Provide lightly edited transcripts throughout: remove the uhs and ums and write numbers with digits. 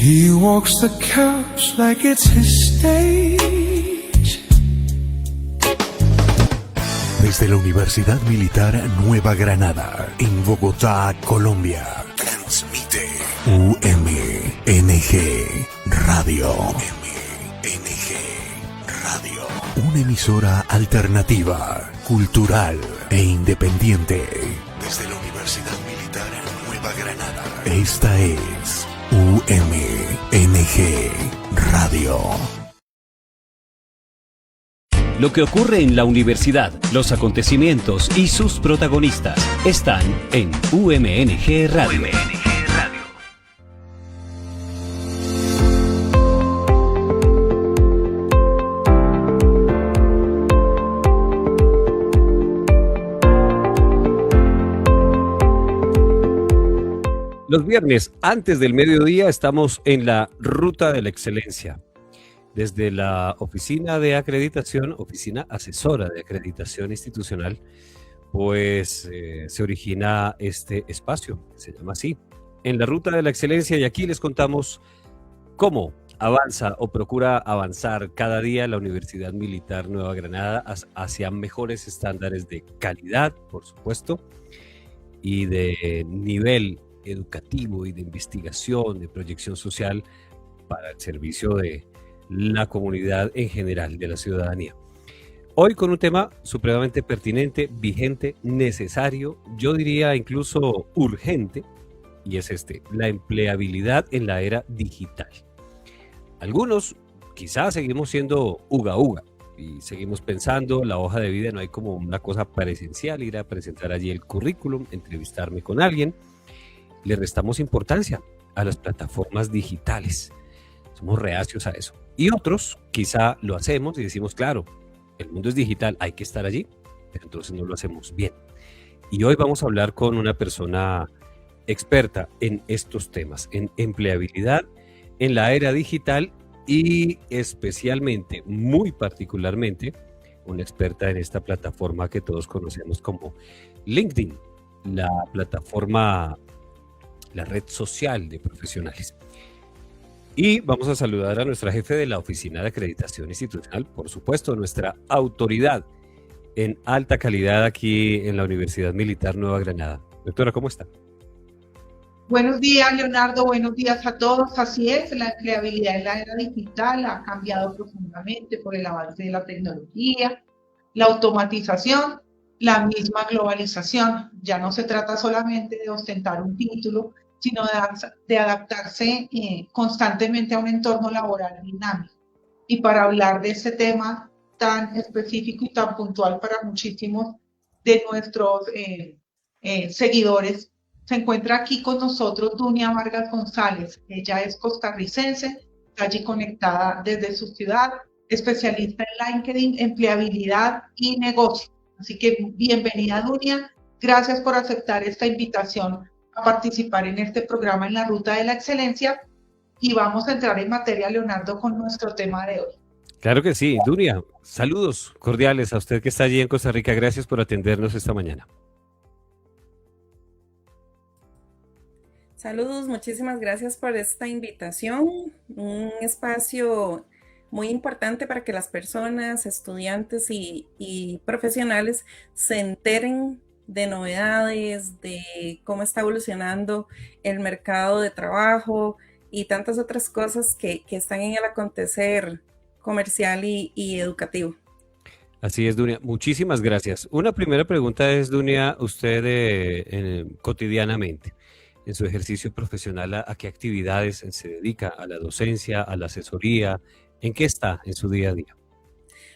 He walks the couch like it's his stage. Desde la Universidad Militar Nueva Granada, en Bogotá, Colombia, transmite UMNG Radio. UMNG Radio. Una emisora alternativa, cultural e independiente. Desde la Universidad Militar Nueva Granada. Esta es UMNG Radio. Lo que ocurre en la universidad, los acontecimientos y sus protagonistas están en UMNG Radio. Los viernes, antes del mediodía, estamos en la Ruta de la Excelencia. Desde la Oficina de Acreditación, Oficina Asesora de Acreditación Institucional, pues se origina este espacio, se llama así, en la Ruta de la Excelencia, y aquí les contamos cómo avanza o procura avanzar cada día la Universidad Militar Nueva Granada hacia mejores estándares de calidad, por supuesto, y de nivel educativo y de investigación, de proyección social para el servicio de la comunidad en general, de la ciudadanía. Hoy con un tema supremamente pertinente, vigente, necesario, yo diría incluso urgente, y es la empleabilidad en la era digital. Algunos quizás seguimos siendo uga uga y seguimos pensando la hoja de vida no hay como una cosa presencial, ir a presentar allí el currículum, entrevistarme con alguien. Le restamos importancia a las plataformas digitales. Somos reacios a eso. Y otros quizá lo hacemos y decimos, claro, el mundo es digital, hay que estar allí, pero entonces no lo hacemos bien. Y hoy vamos a hablar con una persona experta en estos temas, en empleabilidad en la era digital y especialmente, muy particularmente, una experta en esta plataforma que todos conocemos como LinkedIn, la plataforma, la red social de profesionales. Y vamos a saludar a nuestra jefe de la Oficina de Acreditación Institucional, por supuesto, nuestra autoridad en alta calidad aquí en la Universidad Militar Nueva Granada. Doctora, ¿cómo está? Buenos días, Leonardo. Buenos días a todos. Así es, la empleabilidad en la era digital ha cambiado profundamente por el avance de la tecnología, la automatización, la misma globalización. Ya no se trata solamente de ostentar un título, sino de adaptarse constantemente a un entorno laboral dinámico. Y para hablar de este tema tan específico y tan puntual para muchísimos de nuestros seguidores, se encuentra aquí con nosotros Dunia Vargas González. Ella es costarricense, está allí conectada desde su ciudad, especialista en LinkedIn, empleabilidad y negocio. Así que bienvenida, Dunia. Gracias por aceptar esta invitación a participar en este programa en la Ruta de la Excelencia, y vamos a entrar en materia, Leonardo, con nuestro tema de hoy. Claro que sí. Dunia, saludos cordiales a usted que está allí en Costa Rica. Gracias por atendernos esta mañana. Saludos, muchísimas gracias por esta invitación. Un espacio muy importante para que las personas, estudiantes y profesionales se enteren de novedades, de cómo está evolucionando el mercado de trabajo y tantas otras cosas que están en el acontecer comercial y educativo. Así es, Dunia. Muchísimas gracias. Una primera pregunta es, Dunia, usted cotidianamente, en su ejercicio profesional, ¿a qué actividades se dedica? ¿A la docencia, a la asesoría? ¿En qué está en su día a día?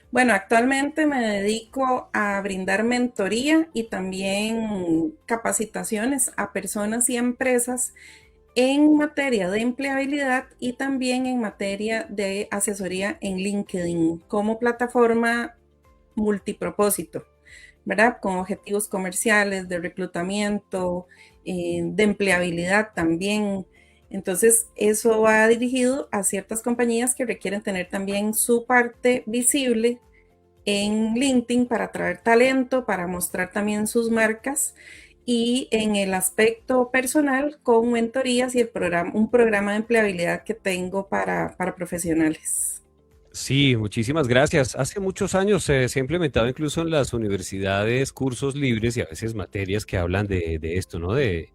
Bueno, actualmente me dedico a brindar mentoría y también capacitaciones a personas y empresas en materia de empleabilidad y también en materia de asesoría en LinkedIn como plataforma multipropósito, ¿verdad? Con objetivos comerciales, de reclutamiento, de empleabilidad también. Entonces, eso va dirigido a ciertas compañías que requieren tener también su parte visible en LinkedIn para atraer talento, para mostrar también sus marcas y en el aspecto personal con mentorías y un programa de empleabilidad que tengo para profesionales. Sí, muchísimas gracias. Hace muchos años se ha implementado incluso en las universidades cursos libres y a veces materias que hablan de esto, ¿no? De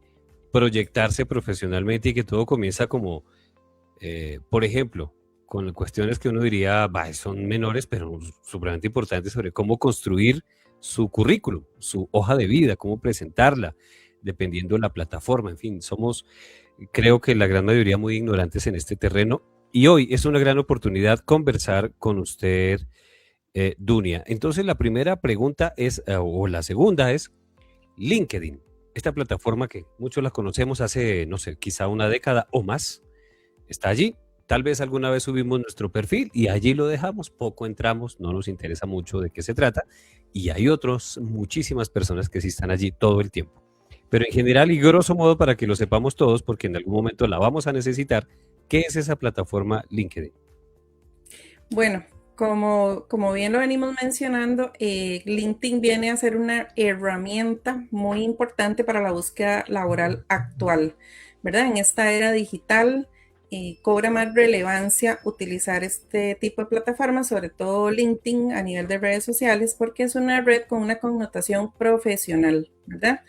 proyectarse profesionalmente y que todo comienza como, por ejemplo, con cuestiones que uno diría, "Bah, son menores, pero supremamente importantes sobre cómo construir su currículum, su hoja de vida, cómo presentarla, dependiendo de la plataforma. En fin, somos, creo que la gran mayoría muy ignorantes en este terreno. Y hoy es una gran oportunidad conversar con usted, Dunia. Entonces, la primera pregunta es, o la segunda es, LinkedIn, esta plataforma que muchos la conocemos hace, no sé, quizá una década o más, está allí. Tal vez alguna vez subimos nuestro perfil y allí lo dejamos, poco entramos, no nos interesa mucho de qué se trata. Y hay otros, muchísimas personas que sí están allí todo el tiempo. Pero en general y grosso modo, para que lo sepamos todos, porque en algún momento la vamos a necesitar, ¿qué es esa plataforma LinkedIn? Bueno, como bien lo venimos mencionando, LinkedIn viene a ser una herramienta muy importante para la búsqueda laboral actual, ¿verdad? En esta era digital cobra más relevancia utilizar este tipo de plataformas, sobre todo LinkedIn a nivel de redes sociales, porque es una red con una connotación profesional, ¿verdad?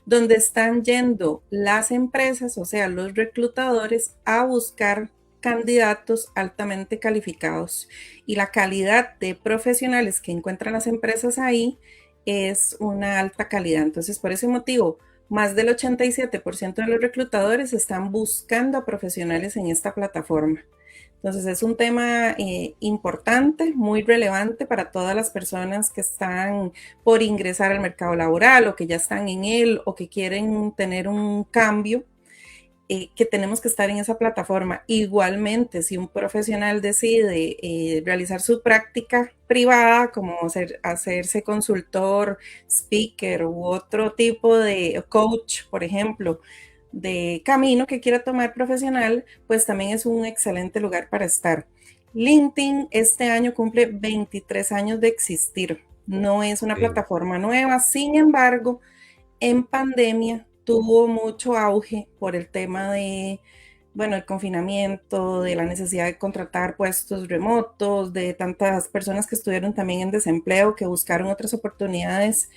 Donde están yendo las empresas, o sea, los reclutadores, a buscar candidatos altamente calificados y la calidad de profesionales que encuentran las empresas ahí es una alta calidad. Entonces, por ese motivo, más del 87% de los reclutadores están buscando a profesionales en esta plataforma. Entonces, es un tema importante, muy relevante para todas las personas que están por ingresar al mercado laboral o que ya están en él o que quieren tener un cambio. Que tenemos que estar en esa plataforma. Igualmente, si un profesional decide realizar su práctica privada, como hacerse consultor, speaker u otro tipo de coach, por ejemplo, de camino que quiera tomar profesional, pues también es un excelente lugar para estar. LinkedIn este año cumple 23 años de existir. No es una plataforma nueva, sin embargo, en pandemia tuvo mucho auge por el tema de, bueno, el confinamiento, de la necesidad de contratar puestos remotos, de tantas personas que estuvieron también en desempleo, que buscaron otras oportunidades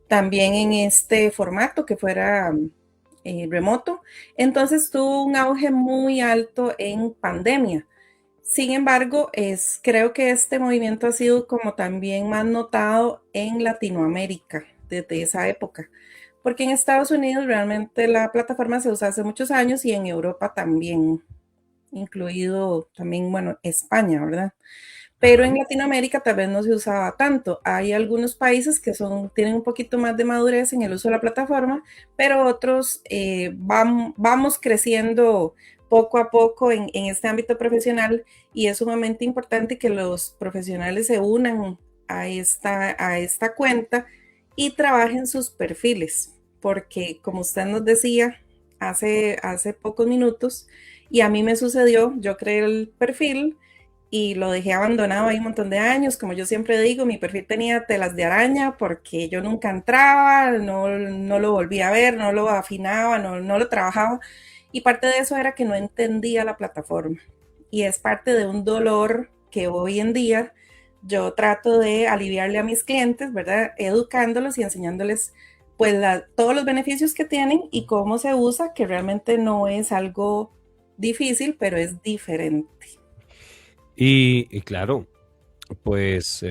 también en este formato que fuera remoto. Entonces tuvo un auge muy alto en pandemia. Sin embargo, creo que este movimiento ha sido como también más notado en Latinoamérica desde esa época, porque en Estados Unidos realmente la plataforma se usa hace muchos años y en Europa también, incluido también, bueno, España, ¿verdad? Pero en Latinoamérica tal vez no se usaba tanto. Hay algunos países que tienen un poquito más de madurez en el uso de la plataforma, pero otros vamos creciendo poco a poco en este ámbito profesional y es sumamente importante que los profesionales se unan a esta cuenta y trabajen sus perfiles, porque como usted nos decía hace pocos minutos, y a mí me sucedió, yo creé el perfil y lo dejé abandonado ahí un montón de años. Como yo siempre digo, mi perfil tenía telas de araña porque yo nunca entraba, no lo volvía a ver, no lo afinaba, no lo trabajaba. Y parte de eso era que no entendía la plataforma. Y es parte de un dolor que hoy en día yo trato de aliviarle a mis clientes, ¿verdad? Educándolos y enseñándoles pues todos los beneficios que tienen y cómo se usa, que realmente no es algo difícil, pero es diferente. Y claro, pues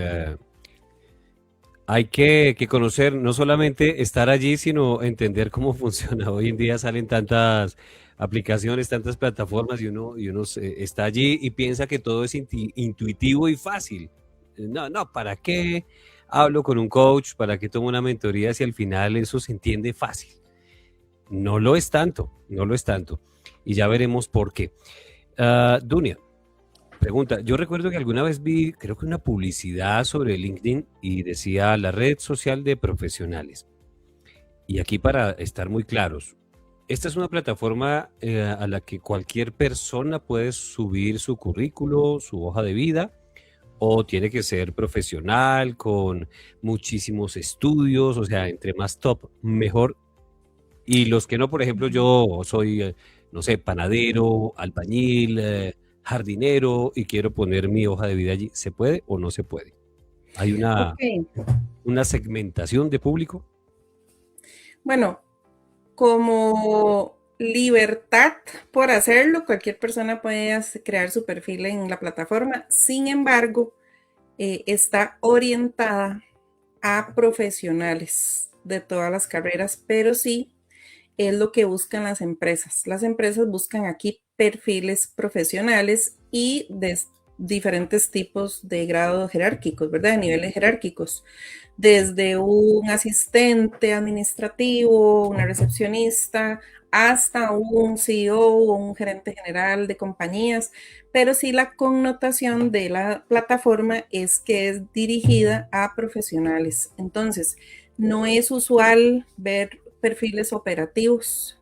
hay que conocer, no solamente estar allí, sino entender cómo funciona. Hoy en día salen tantas aplicaciones, tantas plataformas y uno está allí y piensa que todo es intuitivo y fácil. No, ¿para qué hablo con un coach? ¿Para qué tomo una mentoría si al final eso se entiende fácil? No lo es tanto, no lo es tanto. Y ya veremos por qué. Dunia, pregunta, yo recuerdo que alguna vez vi, creo que una publicidad sobre LinkedIn y decía la red social de profesionales. Y aquí para estar muy claros, esta es una plataforma a la que cualquier persona puede subir su currículo, su hoja de vida, o tiene que ser profesional con muchísimos estudios, o sea, entre más top, mejor. Y los que no, por ejemplo, yo soy, no sé, panadero, albañil, jardinero y quiero poner mi hoja de vida allí. ¿Se puede o no se puede? ¿Hay Ok, una segmentación de público? bueno, como libertad por hacerlo, cualquier persona puede crear su perfil en la plataforma. Sin embargo, está orientada a profesionales de todas las carreras, pero sí es lo que buscan las empresas. Las empresas buscan aquí perfiles profesionales y de diferentes tipos de grados jerárquicos, ¿verdad? De niveles jerárquicos. Desde un asistente administrativo, una recepcionista, hasta un CEO o un gerente general de compañías, pero sí la connotación de la plataforma es que es dirigida a profesionales. Entonces, no es usual ver perfiles operativos,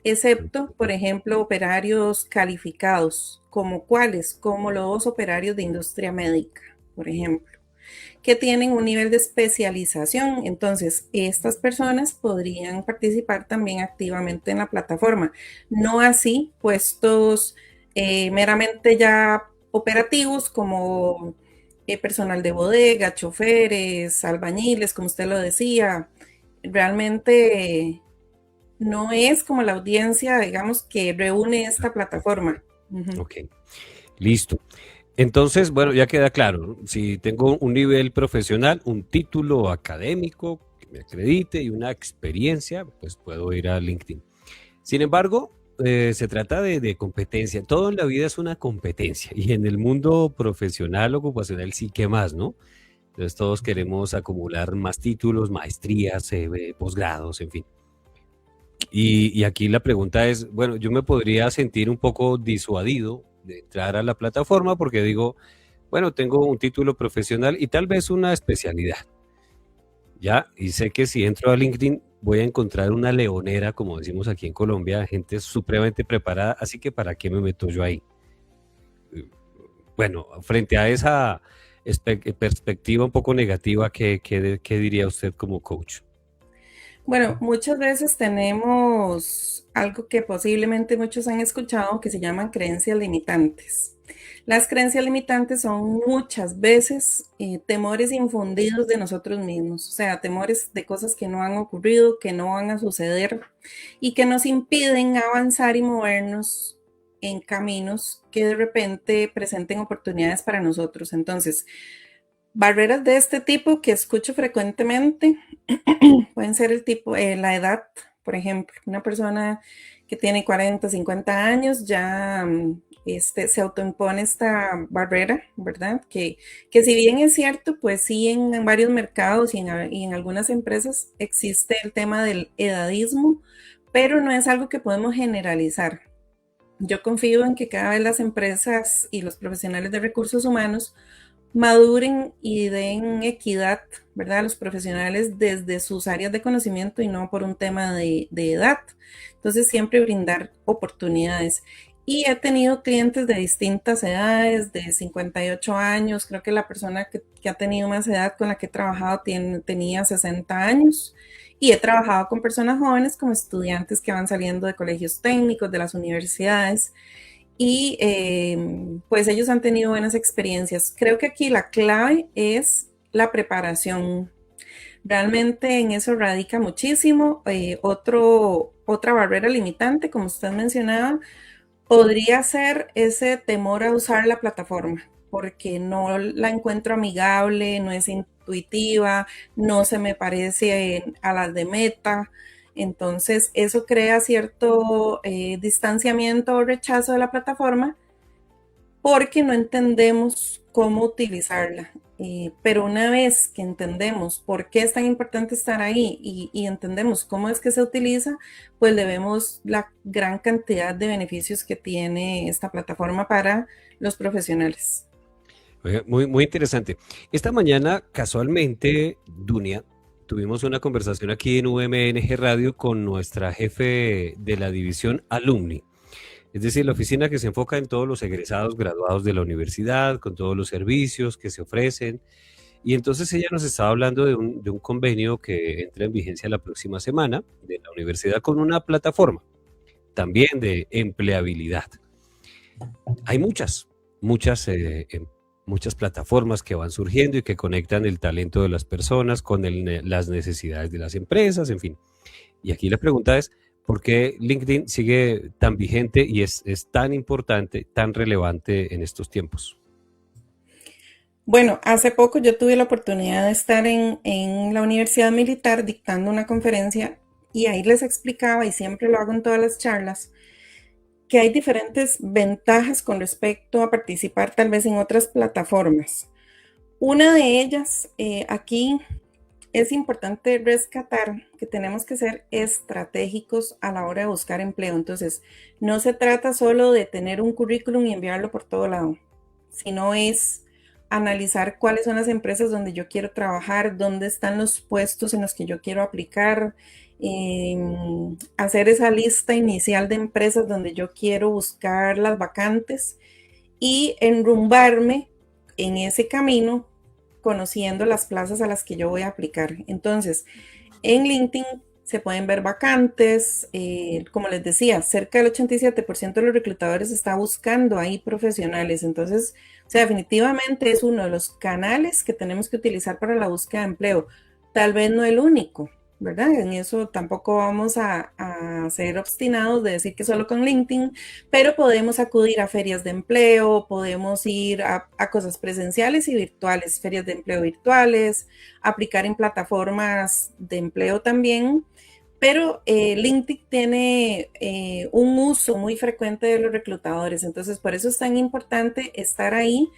excepto, por ejemplo, operarios calificados, como cuáles, como los operarios de industria médica, por ejemplo, que tienen un nivel de especialización. Entonces, estas personas podrían participar también activamente en la plataforma. No así puestos meramente ya operativos como personal de bodega, choferes, albañiles, como usted lo decía. Realmente no es como la audiencia, digamos, que reúne esta plataforma. Ok, listo. Entonces, bueno, ya queda claro, ¿no? Si tengo un nivel profesional, un título académico que me acredite y una experiencia, pues puedo ir a LinkedIn. Sin embargo, se trata de competencia. Todo en la vida es una competencia y en el mundo profesional, ocupacional, sí que más, ¿no? Entonces todos queremos acumular más títulos, maestrías, posgrados, en fin. Y aquí la pregunta es, bueno, yo me podría sentir un poco disuadido de entrar a la plataforma porque digo, bueno, tengo un título profesional y tal vez una especialidad, ¿ya? Y sé que si entro a LinkedIn voy a encontrar una leonera, como decimos aquí en Colombia, gente supremamente preparada, así que ¿para qué me meto yo ahí? Bueno, frente a esa perspectiva un poco negativa, ¿qué diría usted como coach? Bueno, muchas veces tenemos algo que posiblemente muchos han escuchado que se llaman creencias limitantes. Las creencias limitantes son muchas veces temores infundidos de nosotros mismos, o sea, temores de cosas que no han ocurrido, que no van a suceder y que nos impiden avanzar y movernos en caminos que de repente presenten oportunidades para nosotros. Entonces, barreras de este tipo que escucho frecuentemente pueden ser el tipo, la edad, por ejemplo, una persona que tiene 40, 50 años ya se autoimpone esta barrera, ¿verdad? Que si bien es cierto, pues sí en varios mercados y en algunas empresas existe el tema del edadismo, pero no es algo que podemos generalizar. Yo confío en que cada vez las empresas y los profesionales de recursos humanos maduren y den equidad, ¿verdad? A los profesionales desde sus áreas de conocimiento y no por un tema de edad. Entonces, siempre brindar oportunidades. Y he tenido clientes de distintas edades, de 58 años, creo que la persona que ha tenido más edad con la que he trabajado tenía 60 años. Y he trabajado con personas jóvenes como estudiantes que van saliendo de colegios técnicos, de las universidades y pues ellos han tenido buenas experiencias. Creo que aquí la clave es la preparación. Realmente en eso radica muchísimo. Otra barrera limitante, como usted mencionaba, podría ser ese temor a usar la plataforma, porque no la encuentro amigable, no es intuitiva, no se me parece a las de Meta. Entonces, eso crea cierto distanciamiento o rechazo de la plataforma porque no entendemos cómo utilizarla. Pero una vez que entendemos por qué es tan importante estar ahí y entendemos cómo es que se utiliza, pues le vemos la gran cantidad de beneficios que tiene esta plataforma para los profesionales. Oiga, muy, muy interesante. Esta mañana, casualmente, Dunia, tuvimos una conversación aquí en UMNG Radio con nuestra jefe de la división Alumni. Es decir, la oficina que se enfoca en todos los egresados graduados de la universidad, con todos los servicios que se ofrecen. Y entonces ella nos estaba hablando de un convenio que entra en vigencia la próxima semana de la universidad con una plataforma también de empleabilidad. Hay muchas plataformas que van surgiendo y que conectan el talento de las personas con las necesidades de las empresas, en fin. Y aquí la pregunta es, ¿por qué LinkedIn sigue tan vigente y es tan importante, tan relevante en estos tiempos? Bueno, hace poco yo tuve la oportunidad de estar en la Universidad Militar dictando una conferencia y ahí les explicaba, y siempre lo hago en todas las charlas, que hay diferentes ventajas con respecto a participar tal vez en otras plataformas. Una de ellas, aquí es importante rescatar que tenemos que ser estratégicos a la hora de buscar empleo. Entonces, no se trata solo de tener un currículum y enviarlo por todo lado, sino es analizar cuáles son las empresas donde yo quiero trabajar, dónde están los puestos en los que yo quiero aplicar, hacer esa lista inicial de empresas donde yo quiero buscar las vacantes y enrumbarme en ese camino conociendo las plazas a las que yo voy a aplicar. Entonces, en LinkedIn se pueden ver vacantes, como les decía, cerca del 87% de los reclutadores está buscando ahí profesionales. Entonces, o sea, definitivamente es uno de los canales que tenemos que utilizar para la búsqueda de empleo. Tal vez no el único, ¿verdad? En eso tampoco vamos a ser obstinados de decir que solo con LinkedIn, pero podemos acudir a ferias de empleo, podemos ir a cosas presenciales y virtuales, ferias de empleo virtuales, aplicar en plataformas de empleo también, pero LinkedIn tiene un uso muy frecuente de los reclutadores, entonces por eso es tan importante estar ahí,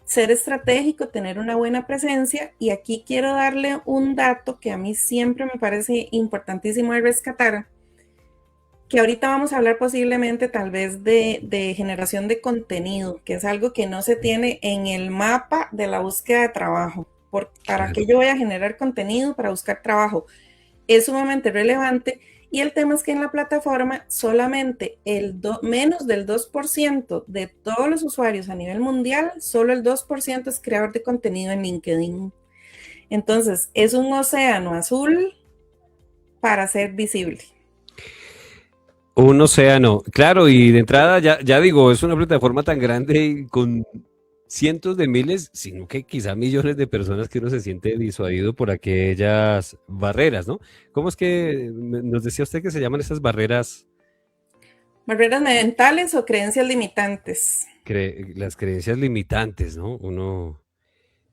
ser estratégico, tener una buena presencia. Y aquí quiero darle un dato que a mí siempre me parece importantísimo de rescatar, que ahorita vamos a hablar posiblemente tal vez de generación de contenido, que es algo que no se tiene en el mapa de la búsqueda de trabajo. ¿Para qué yo voy a generar contenido para buscar trabajo? Es sumamente relevante. Y el tema es que en la plataforma solamente menos del 2% de todos los usuarios a nivel mundial, solo el 2% es creador de contenido en LinkedIn. Entonces, es un océano azul para ser visible. Un océano, claro, y de entrada ya digo, es una plataforma tan grande y con cientos de miles, sino que quizá millones de personas que uno se siente disuadido por aquellas barreras, ¿no? ¿Cómo es que nos decía usted que se llaman esas barreras? Barreras mentales o creencias limitantes. Las creencias limitantes, ¿no?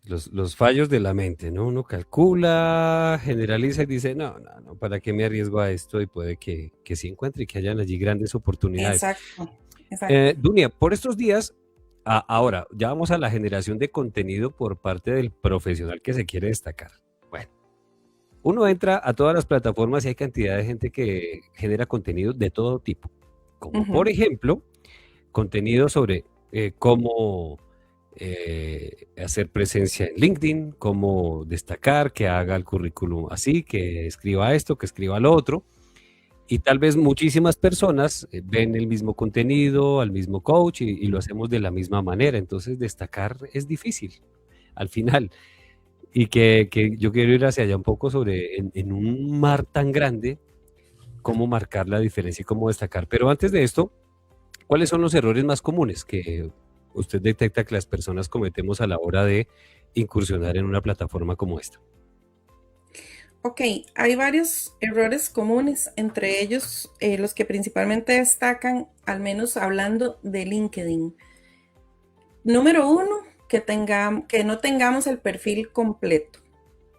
Los fallos de la mente, ¿no? Uno calcula, generaliza y dice, no, ¿para qué me arriesgo a esto? Y puede que sí encuentre y que hayan allí grandes oportunidades. Exacto. Dunia, por estos días, ahora, ya vamos a la generación de contenido por parte del profesional que se quiere destacar. Bueno, uno entra a todas las plataformas y hay cantidad de gente que genera contenido de todo tipo, como por ejemplo, contenido sobre cómo hacer presencia en LinkedIn, cómo destacar, que haga el currículum así, que escriba esto, que escriba lo otro. Y tal vez muchísimas personas ven el mismo contenido, al mismo coach y lo hacemos de la misma manera. Entonces destacar es difícil al final. Y que yo quiero ir hacia allá un poco sobre en un mar tan grande, cómo marcar la diferencia y cómo destacar. Pero antes de esto, ¿cuáles son los errores más comunes que usted detecta que las personas cometemos a la hora de incursionar en una plataforma como esta? Ok, hay varios errores comunes, entre ellos los que principalmente destacan, al menos hablando de LinkedIn. Número uno, que no tengamos el perfil completo,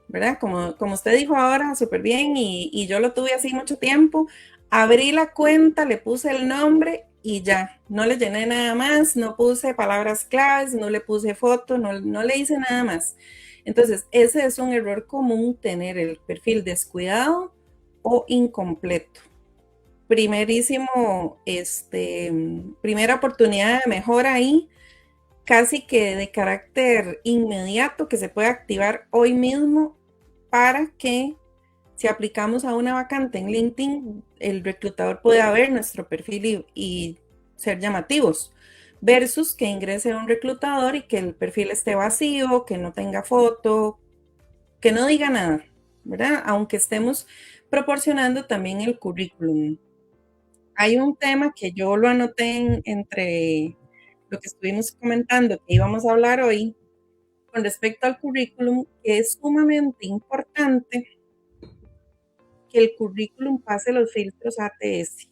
¿verdad? Como usted dijo ahora, súper bien, y yo lo tuve así mucho tiempo. Abrí la cuenta, le puse el nombre y ya, no le llené nada más, no puse palabras claves, no le puse foto, no le hice nada más. Entonces, ese es un error común, tener el perfil descuidado o incompleto. Primera oportunidad de mejora ahí, casi que de carácter inmediato, que se puede activar hoy mismo para que si aplicamos a una vacante en LinkedIn, el reclutador pueda ver nuestro perfil y ser llamativos. versus que ingrese un reclutador y que el perfil esté vacío, que no tenga foto, que no diga nada, ¿verdad? Aunque estemos proporcionando también el currículum. Hay un tema que yo lo anoté entre lo que estuvimos comentando que íbamos a hablar hoy con respecto al currículum, que es sumamente importante que el currículum pase los filtros ATS.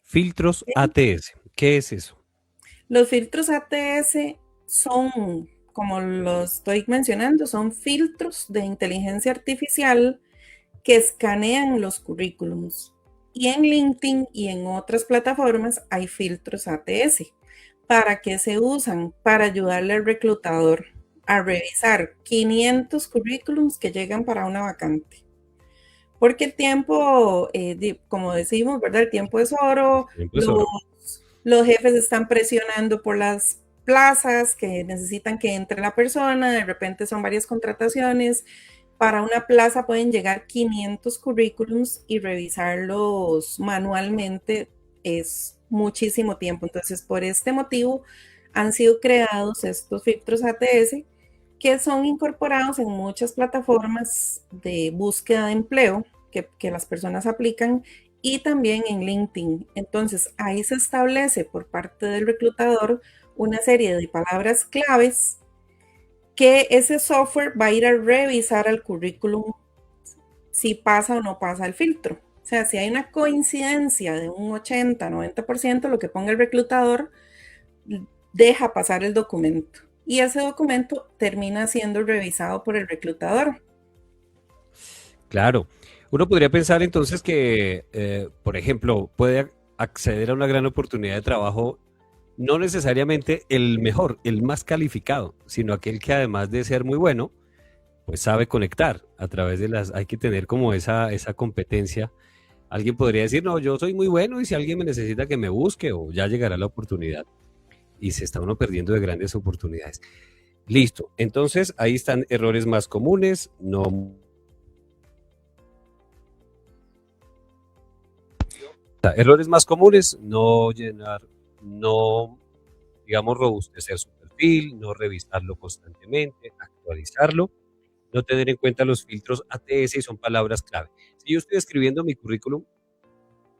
Filtros ATS, ¿qué es eso? Los filtros ATS son, como lo estoy mencionando, son filtros de inteligencia artificial que escanean los currículums. Y en LinkedIn y en otras plataformas hay filtros ATS. ¿Para qué se usan? Para ayudarle al reclutador a revisar 500 currículums que llegan para una vacante. Porque el tiempo, como decimos, ¿verdad? El tiempo es oro. Los jefes están presionando por las plazas que necesitan que entre la persona. De repente son varias contrataciones. Para una plaza pueden llegar 500 currículums y revisarlos manualmente es muchísimo tiempo. Entonces, por este motivo han sido creados estos filtros ATS que son incorporados en muchas plataformas de búsqueda de empleo que las personas aplican y también en LinkedIn. Entonces, ahí se establece por parte del reclutador una serie de palabras claves que ese software va a ir a revisar al currículum si pasa o no pasa el filtro. O sea, si hay una coincidencia de un 80-90%, lo que ponga el reclutador deja pasar el documento. Y ese documento termina siendo revisado por el reclutador. Claro. Uno podría pensar entonces que, por ejemplo, puede acceder a una gran oportunidad de trabajo, no necesariamente el mejor, el más calificado, sino aquel que además de ser muy bueno, pues sabe conectar a través de las... Hay que tener como esa competencia. Alguien podría decir, no, yo soy muy bueno y si alguien me necesita que me busque o ya llegará la oportunidad. Y se está uno perdiendo de grandes oportunidades. Listo. Entonces, ahí están errores más comunes. No... Errores más comunes, no llenar, no, digamos, robustecer su perfil, no revisarlo constantemente, actualizarlo, no tener en cuenta los filtros ATS y son palabras clave. Si yo estoy escribiendo mi currículum,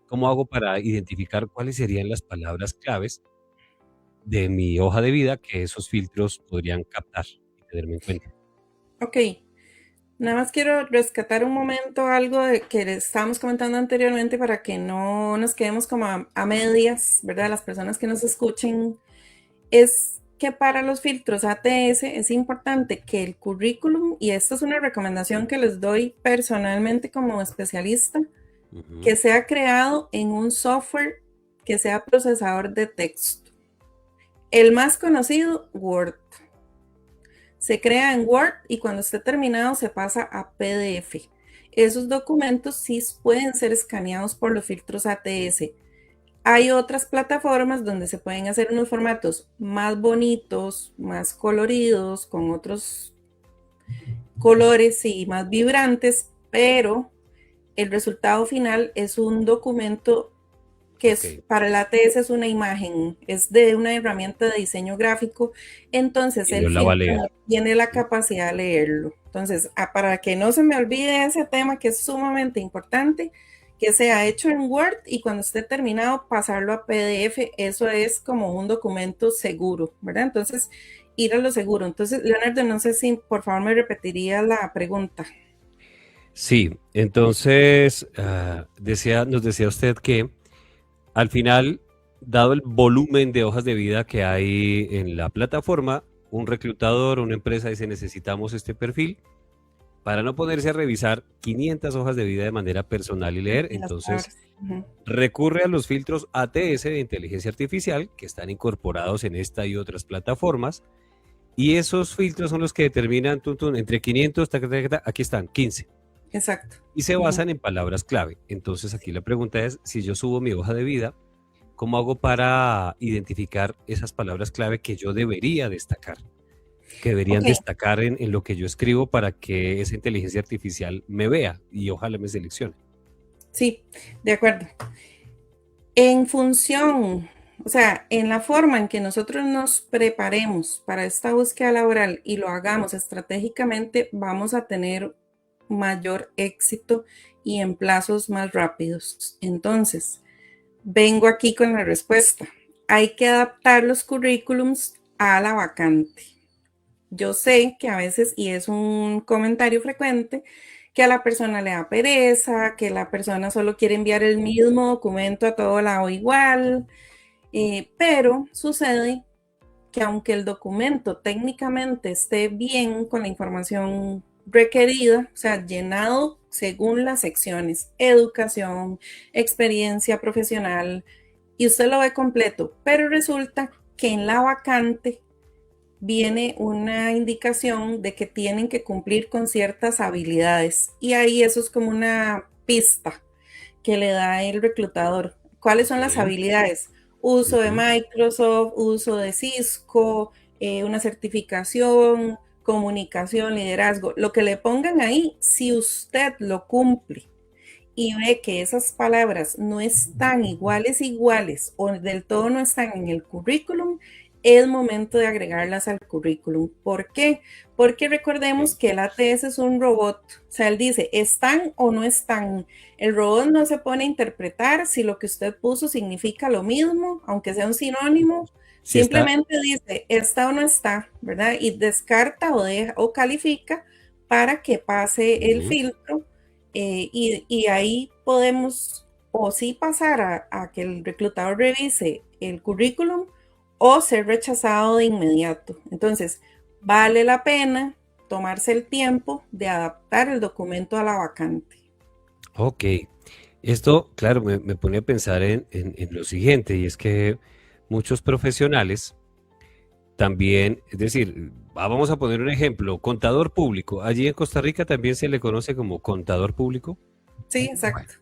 ¿cómo hago para identificar cuáles serían las palabras claves de mi hoja de vida que esos filtros podrían captar y tenerme en cuenta? Ok, nada más quiero rescatar un momento algo de que estábamos comentando anteriormente para que no nos quedemos como a medias, ¿verdad? Las personas que nos escuchen, es que para los filtros ATS es importante que el currículum, y esto es una recomendación que les doy personalmente como especialista, que sea creado en un software que sea procesador de texto. El más conocido, Word. Se crea en Word y cuando esté terminado se pasa a PDF. Esos documentos sí pueden ser escaneados por los filtros ATS. Hay otras plataformas donde se pueden hacer unos formatos más bonitos, más coloridos, con otros colores y más vibrantes, pero el resultado final es un documento que es, para el ATS es una imagen, es de una herramienta de diseño gráfico, entonces el filtro tiene la capacidad de leerlo. Entonces, para que no se me olvide ese tema que es sumamente importante, que sea hecho en Word y cuando esté terminado pasarlo a PDF, eso es como un documento seguro, ¿verdad? Entonces, ir a lo seguro. Entonces, Leonardo, no sé si por favor me repetiría la pregunta. Sí, entonces nos decía usted que al final, dado el volumen de hojas de vida que hay en la plataforma, un reclutador o una empresa dice necesitamos este perfil para no ponerse a revisar 500 hojas de vida de manera personal y leer, entonces recurre a los filtros ATS de inteligencia artificial que están incorporados en esta y otras plataformas y esos filtros son los que determinan entre 500, aquí están, 15. Exacto. Y se basan en palabras clave. Entonces aquí la pregunta es, si yo subo mi hoja de vida, ¿cómo hago para identificar esas palabras clave que yo debería destacar? Que deberían destacar en lo que yo escribo para que esa inteligencia artificial me vea y ojalá me seleccione. Sí, de acuerdo. En función O sea, en la forma en que nosotros nos preparemos para esta búsqueda laboral y lo hagamos estratégicamente, vamos a tener mayor éxito y en plazos más rápidos. Entonces, vengo aquí con la respuesta. Hay que adaptar los currículums a la vacante. Yo sé que a veces, y es un comentario frecuente, que a la persona le da pereza, que la persona solo quiere enviar el mismo documento a todo lado igual, pero sucede que aunque el documento técnicamente esté bien con la información requerida, o sea, llenado según las secciones, educación, experiencia profesional, y usted lo ve completo, pero resulta que en la vacante viene una indicación de que tienen que cumplir con ciertas habilidades, y ahí eso es como una pista que le da el reclutador. ¿Cuáles son las habilidades? Uso de Microsoft, uso de Cisco, una certificación, comunicación, liderazgo, lo que le pongan ahí, si usted lo cumple y ve que esas palabras no están iguales o del todo no están en el currículum, es momento de agregarlas al currículum. ¿Por qué? Porque recordemos que el ATS es un robot, o sea, él dice, ¿están o no están? El robot no se pone a interpretar si lo que usted puso significa lo mismo, aunque sea un sinónimo, Si está, simplemente dice, ¿está o no está? ¿Verdad? Y descarta o deja o califica para que pase el filtro, y ahí podemos o sí pasar a que el reclutador revise el currículum o ser rechazado de inmediato. Entonces, vale la pena tomarse el tiempo de adaptar el documento a la vacante. ok. Esto, claro, me pone a pensar en lo siguiente, y es que muchos profesionales también, es decir, vamos a poner un ejemplo, contador público. Allí en Costa Rica también se le conoce como contador público. Sí, Bueno, exacto.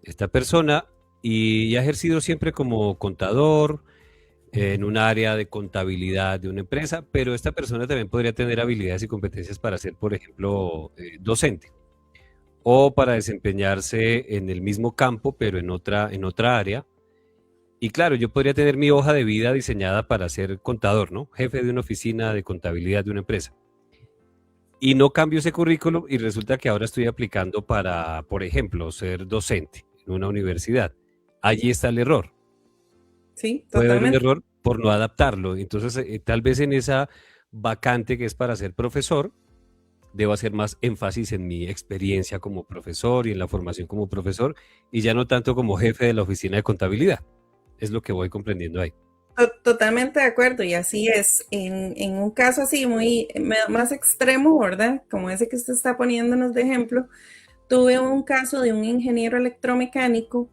esta persona y ha ejercido siempre como contador en un área de contabilidad de una empresa, pero esta persona también podría tener habilidades y competencias para ser, por ejemplo, docente o para desempeñarse en el mismo campo, pero en otra área. Y claro, yo podría tener mi hoja de vida diseñada para ser contador, ¿no? Jefe de una oficina de contabilidad de una empresa. Y no cambio ese currículum y resulta que ahora estoy aplicando para, por ejemplo, ser docente en una universidad. Allí está el error. Sí, Puede haber un totalmente. error por no adaptarlo. Entonces, tal vez en esa vacante que es para ser profesor, debo hacer más énfasis en mi experiencia como profesor y en la formación como profesor y ya no tanto como jefe de la oficina de contabilidad. Es lo que voy comprendiendo ahí. Totalmente de acuerdo, y así es. En un caso así muy más extremo, ¿verdad? Como ese que usted está poniéndonos de ejemplo, tuve un caso de un ingeniero electromecánico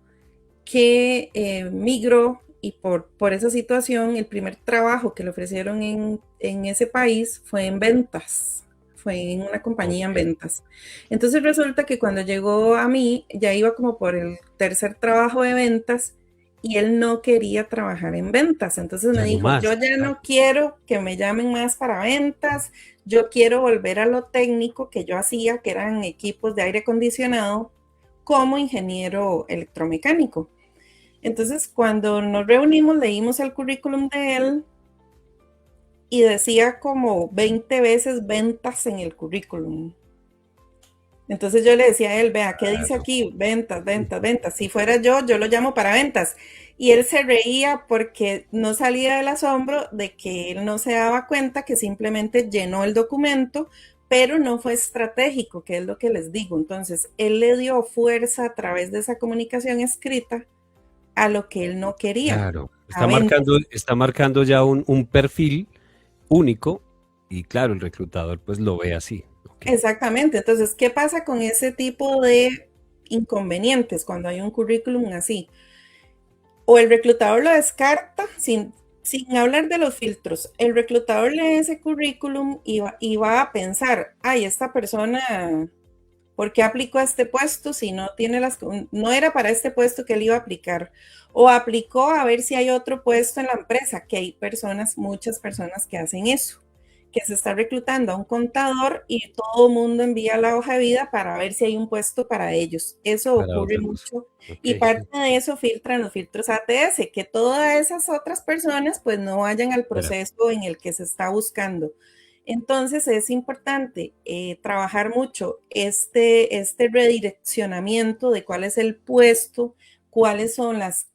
que migró y por esa situación el primer trabajo que le ofrecieron en ese país fue en ventas, fue en una compañía en Ok. ventas. Entonces resulta que cuando llegó a mí ya iba como por el tercer trabajo de ventas y él no quería trabajar en ventas. Entonces me Ya no dijo, yo más. ya Claro. no quiero que me llamen más para ventas, yo quiero volver a lo técnico que yo hacía, que eran equipos de aire acondicionado, como ingeniero electromecánico. Entonces, cuando nos reunimos, leímos el currículum de él y decía como 20 veces ventas en el currículum. Entonces yo le decía a él, vea, ¿qué dice Claro. aquí? Ventas, ventas, ventas. Si fuera yo lo llamo para ventas. Y él se reía porque no salía del asombro de que él no se daba cuenta que simplemente llenó el documento, pero no fue estratégico, que es lo que les digo. Entonces, él le dio fuerza a través de esa comunicación escrita a lo que él no quería, Claro. a ventas. Está marcando ya un perfil único y claro, el reclutador pues lo ve así. Ok. Exactamente. Entonces, ¿qué pasa con ese tipo de inconvenientes cuando hay un currículum así? O el reclutador lo descarta sin hablar de los filtros. El reclutador lee ese currículum y va a pensar, ay, esta persona, ¿por qué aplicó a este puesto si no tiene no era para este puesto que él iba a aplicar? O aplicó a ver si hay otro puesto en la empresa, que hay personas, muchas personas que hacen eso, que se está reclutando a un contador y todo el mundo envía la hoja de vida para ver si hay un puesto para ellos. Eso Para ocurre otra cosa. mucho. Ok. Y parte de eso filtran los filtros ATS, que todas esas otras personas pues no vayan al proceso en el que se está buscando. Entonces es importante trabajar mucho este redireccionamiento de cuál es el puesto, cuáles son las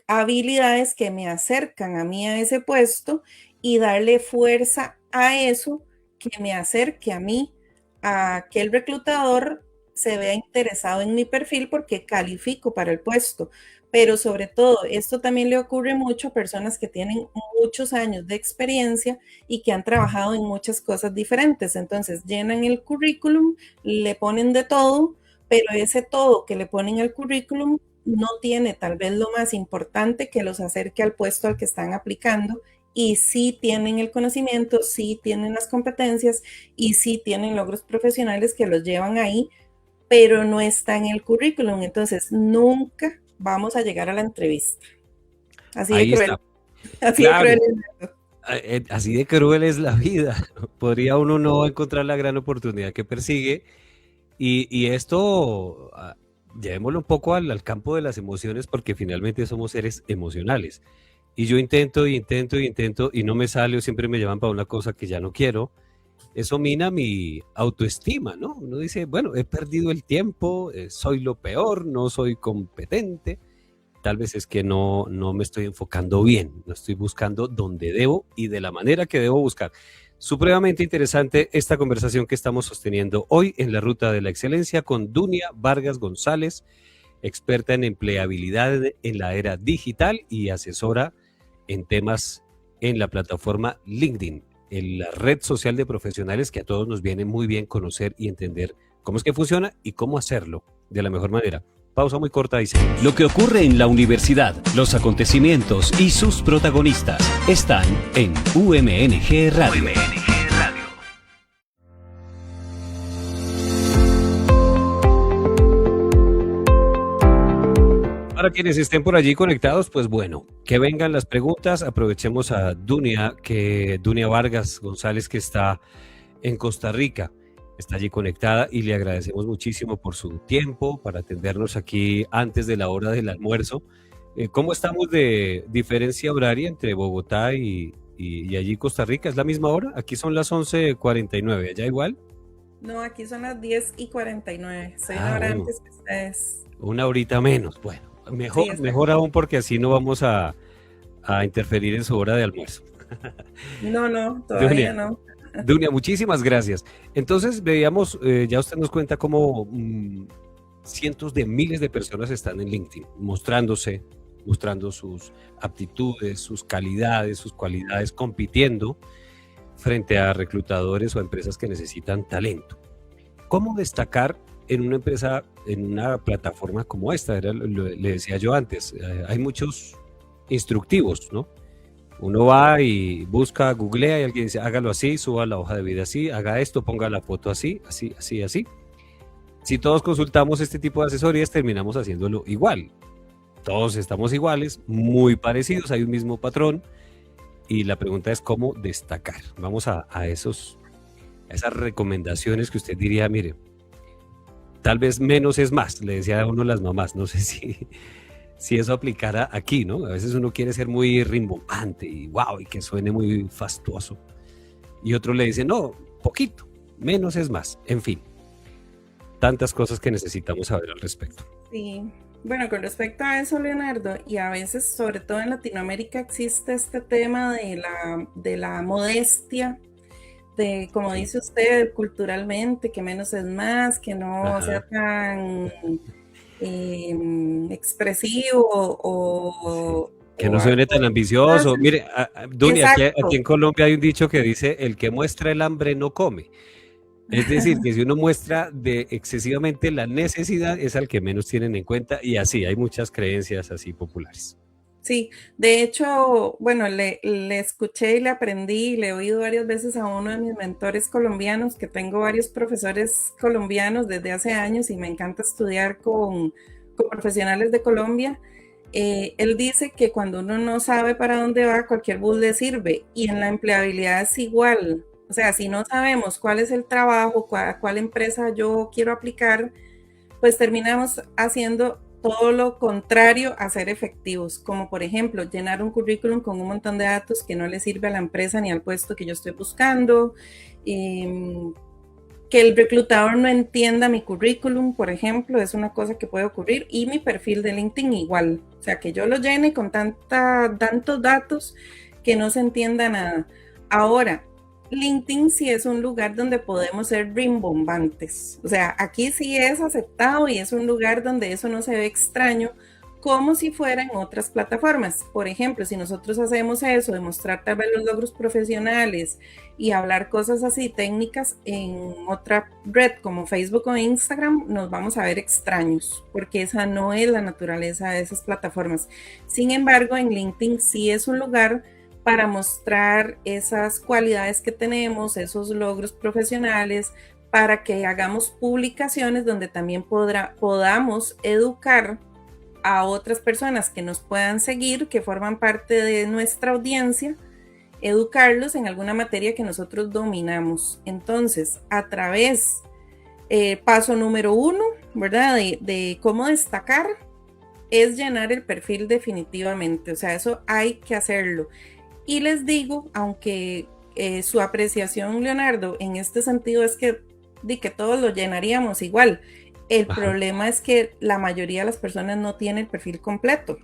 habilidades que me acercan a mí a ese puesto y darle fuerza a eso que me acerque a mí, a que el reclutador se vea interesado en mi perfil porque califico para el puesto. Pero sobre todo, esto también le ocurre mucho a personas que tienen muchos años de experiencia y que han trabajado en muchas cosas diferentes. Entonces, llenan el currículum, le ponen de todo, pero ese todo que le ponen al currículum no tiene tal vez lo más importante que los acerque al puesto al que están aplicando, y sí tienen el conocimiento, sí tienen las competencias y sí tienen logros profesionales que los llevan ahí, pero no está en el currículum. Entonces, nunca vamos a llegar a la entrevista. Así Ahí de cruel. está. Así Claro. de cruel. Así de cruel es la vida. Podría uno no encontrar la gran oportunidad que persigue. Y esto, llevémoslo un poco al campo de las emociones, porque finalmente somos seres emocionales. Y yo intento y no me sale, o siempre me llevan para una cosa que ya no quiero. Eso mina mi autoestima, ¿no? Uno dice, bueno, he perdido el tiempo, soy lo peor, no soy competente. Tal vez es que no me estoy enfocando bien, no estoy buscando donde debo y de la manera que debo buscar. Supremamente interesante esta conversación que estamos sosteniendo hoy en la Ruta de la Excelencia con Dunia Vargas González, experta en empleabilidad en la era digital y asesora en temas en la plataforma LinkedIn, en la red social de profesionales que a todos nos viene muy bien conocer y entender cómo es que funciona y cómo hacerlo de la mejor manera. Pausa muy corta y seguimos. Lo que ocurre en la universidad, los acontecimientos y sus protagonistas están en UMNG Radio. Para quienes estén por allí conectados, pues bueno, que vengan las preguntas. Aprovechemos a Dunia Vargas González, que está en Costa Rica. Está allí conectada y le agradecemos muchísimo por su tiempo para atendernos aquí antes de la hora del almuerzo. ¿Cómo estamos de diferencia horaria entre Bogotá y allí Costa Rica? ¿Es la misma hora? Aquí son las 11:49, ¿allá igual? No, aquí son las 10:49. Soy una hora antes que ustedes. Una horita menos, bueno. Mejor aún, porque así no vamos a interferir en su hora de almuerzo. No, todavía no. Dunia, muchísimas gracias. Entonces veíamos, ya usted nos cuenta cómo cientos de miles de personas están en LinkedIn mostrando sus aptitudes, sus calidades, sus cualidades, compitiendo frente a reclutadores o empresas que necesitan talento. ¿Cómo destacar en una empresa, en una plataforma como esta? Le decía yo antes, hay muchos instructivos, ¿no? Uno va y busca, googlea y alguien dice, hágalo así, suba la hoja de vida así, haga esto, ponga la foto así. Si todos consultamos este tipo de asesorías, terminamos haciéndolo igual. Todos estamos iguales, muy parecidos, hay un mismo patrón, y la pregunta es cómo destacar. Vamos a esas recomendaciones que usted diría, mire, tal vez menos es más, le decía a uno las mamás, no sé si eso aplicara aquí, ¿no? A veces uno quiere ser muy rimbombante y wow, y que suene muy fastuoso. Y otro le dice, no, poquito, menos es más. En fin, tantas cosas que necesitamos saber al respecto. Sí, bueno, con respecto a eso, Leonardo, y a veces, sobre todo en Latinoamérica, existe este tema de la modestia, de, como dice usted, culturalmente, que menos es más, que no sea tan expresivo o que no suene tan ambicioso. Mire, Dunia, aquí en Colombia hay un dicho que dice, el que muestra el hambre no come. Es decir, que si uno muestra excesivamente la necesidad, es al que menos tienen en cuenta, y así, hay muchas creencias así populares. Sí, de hecho, bueno, le escuché y le aprendí y le he oído varias veces a uno de mis mentores colombianos, que tengo varios profesores colombianos desde hace años y me encanta estudiar con profesionales de Colombia. Él dice que cuando uno no sabe para dónde va, cualquier bus le sirve, y en la empleabilidad es igual. O O sea, si no sabemos cuál es el trabajo, a cuál empresa yo quiero aplicar, pues terminamos haciendo todo lo contrario a ser efectivos, como por ejemplo llenar un currículum con un montón de datos que no le sirve a la empresa ni al puesto que yo estoy buscando, que el reclutador no entienda mi currículum, por ejemplo, es una cosa que puede ocurrir, y mi perfil de LinkedIn igual, o sea, que yo lo llene con tantos datos que no se entienda nada. Ahora, LinkedIn sí es un lugar donde podemos ser rimbombantes, o sea, aquí sí es aceptado y es un lugar donde eso no se ve extraño, como si fuera en otras plataformas. Por ejemplo, si nosotros hacemos eso, de mostrar tal vez los logros profesionales y hablar cosas así técnicas en otra red como Facebook o Instagram, nos vamos a ver extraños, porque esa no es la naturaleza de esas plataformas. Sin embargo, en LinkedIn sí es un lugar para mostrar esas cualidades que tenemos, esos logros profesionales, para que hagamos publicaciones donde también podamos educar a otras personas que nos puedan seguir, que forman parte de nuestra audiencia, educarlos en alguna materia que nosotros dominamos. Entonces, a través, paso número 1, ¿verdad? De cómo destacar, es llenar el perfil definitivamente. O sea, eso hay que hacerlo. Y les digo, aunque su apreciación, Leonardo, en este sentido es que todos lo llenaríamos igual. El problema es que la mayoría de las personas no tiene el perfil completo.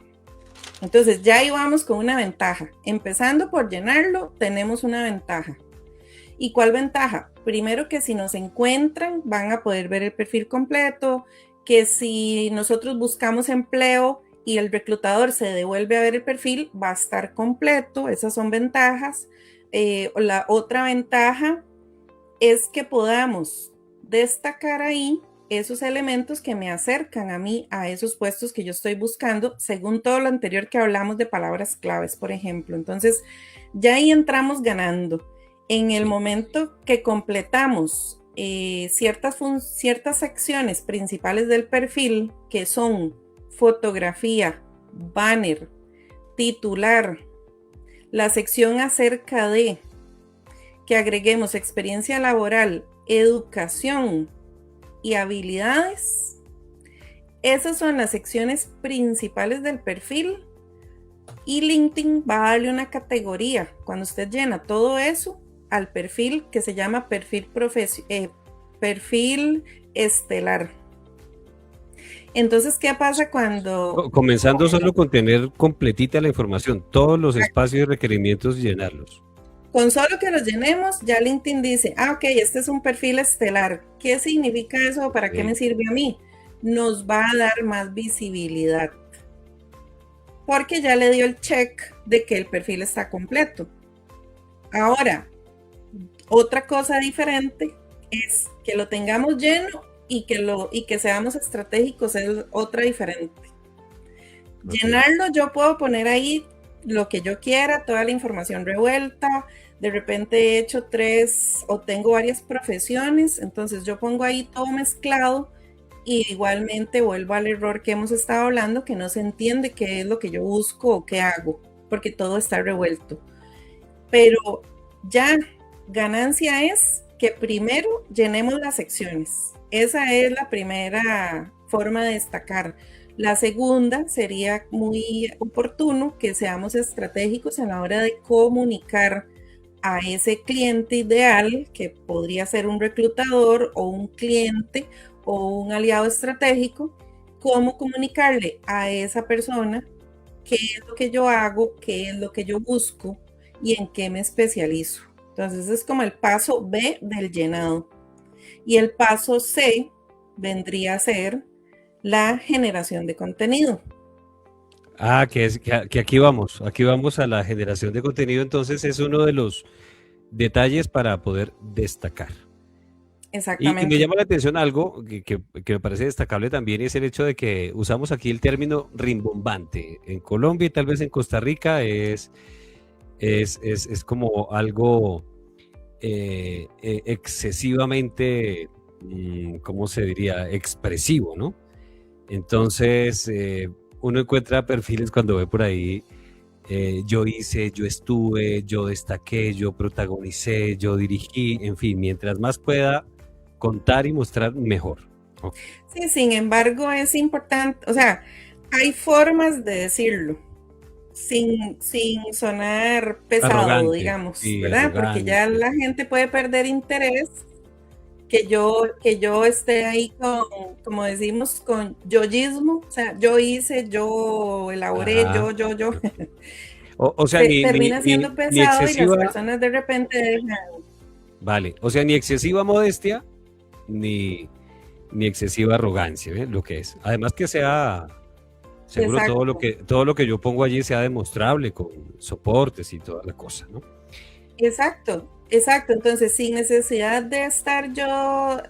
Entonces ya ahí vamos con una ventaja. Empezando por llenarlo, tenemos una ventaja. ¿Y cuál ventaja? Primero, que si nos encuentran, van a poder ver el perfil completo, que si nosotros buscamos empleo y el reclutador se devuelve a ver el perfil, va a estar completo. Esas son ventajas. La otra ventaja es que podamos destacar ahí esos elementos que me acercan a mí a esos puestos que yo estoy buscando, según todo lo anterior que hablamos de palabras claves, por ejemplo. Entonces, ya ahí entramos ganando. En el momento que completamos ciertas secciones principales del perfil, que son fotografía, banner, titular, la sección acerca de que agreguemos experiencia laboral, educación y habilidades, esas son las secciones principales del perfil, y LinkedIn va a darle una categoría cuando usted llena todo eso al perfil que se llama perfil estelar. Entonces, ¿qué pasa cuando... Comenzando solo con tener completita la información, todos los espacios y requerimientos, llenarlos. Con solo que los llenemos, ya LinkedIn dice, ok, este es un perfil estelar. ¿Qué significa eso? ¿Para qué me sirve a mí? Nos va a dar más visibilidad, porque ya le dio el check de que el perfil está completo. Ahora, otra cosa diferente es que lo tengamos lleno y que seamos estratégicos, es otra diferente. Llenarlo, yo puedo poner ahí lo que yo quiera, toda la información revuelta. De repente he hecho 3 o tengo varias profesiones, entonces yo pongo ahí todo mezclado, y igualmente vuelvo al error que hemos estado hablando, que no se entiende qué es lo que yo busco o qué hago, porque todo está revuelto. Pero ya ganancia es que primero llenemos las secciones. Esa es la primera forma de destacar. La segunda, sería muy oportuno que seamos estratégicos a la hora de comunicar a ese cliente ideal, que podría ser un reclutador o un cliente o un aliado estratégico, cómo comunicarle a esa persona qué es lo que yo hago, qué es lo que yo busco y en qué me especializo. Entonces es como el paso B del llenado. Y el paso C vendría a ser la generación de contenido. Que aquí vamos a la generación de contenido. Entonces es uno de los detalles para poder destacar. Exactamente. Y me llama la atención algo que me parece destacable también, es el hecho de que usamos aquí el término rimbombante. En Colombia y tal vez en Costa Rica es como algo excesivamente, ¿cómo se diría? Expresivo, ¿no? Entonces, uno encuentra perfiles cuando ve por ahí yo hice, yo estuve, yo destaqué, yo protagonicé, yo dirigí, en fin, mientras más pueda contar y mostrar, mejor. Ok. Sí, sin embargo, es importante, o sea, hay formas de decirlo sin sonar pesado, Arrogante, digamos, sí, ¿verdad? Porque ya arrogante. la gente puede perder interés que yo esté ahí con, como decimos, con yoísmo, o sea, yo hice, yo elaboré, Ajá. yo, O sea, se termina siendo ni pesado y las excesiva, personas de repente dejan. vale, o sea, ni excesiva modestia, ni, ni excesiva arrogancia, ¿eh? Lo que es. Además que sea, seguro Exacto, todo lo que yo pongo allí sea demostrable con soportes y toda la cosa, ¿no? exacto, exacto. Entonces, sin necesidad de estar yo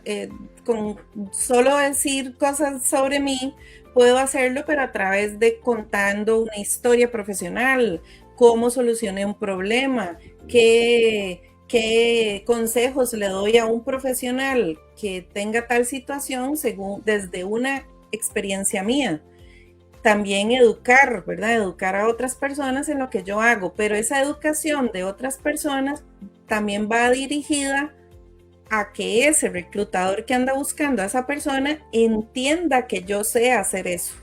con solo decir cosas sobre mí, puedo hacerlo, pero a través de contando una historia profesional, cómo solucioné un problema, qué consejos le doy a un profesional que tenga tal situación según desde una experiencia mía. También educar, ¿verdad? Educar a otras personas en lo que yo hago, pero esa educación de otras personas también va dirigida a que ese reclutador que anda buscando a esa persona entienda que yo sé hacer eso.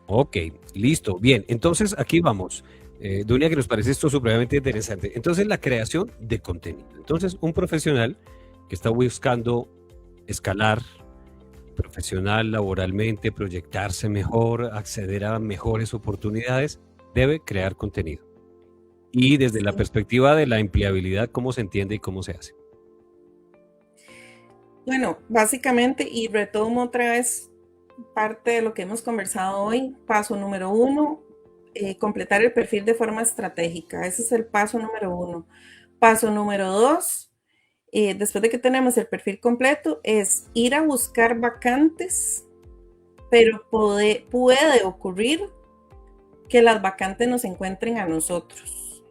Ok, listo. Bien, entonces aquí vamos. Dunia, que nos parece esto supremamente interesante. Entonces, la creación de contenido. Entonces, un profesional que está buscando escalar profesional, laboralmente, proyectarse mejor, acceder a mejores oportunidades, debe crear contenido. Y desde la Sí. perspectiva de la empleabilidad, ¿cómo se entiende y cómo se hace? Bueno, básicamente, y retomo otra vez parte de lo que hemos conversado hoy, paso número uno, completar el perfil de forma estratégica. Ese es el paso número uno. Paso número dos, después de que tenemos el perfil completo, es ir a buscar vacantes, pero puede ocurrir que las vacantes nos encuentren a nosotros.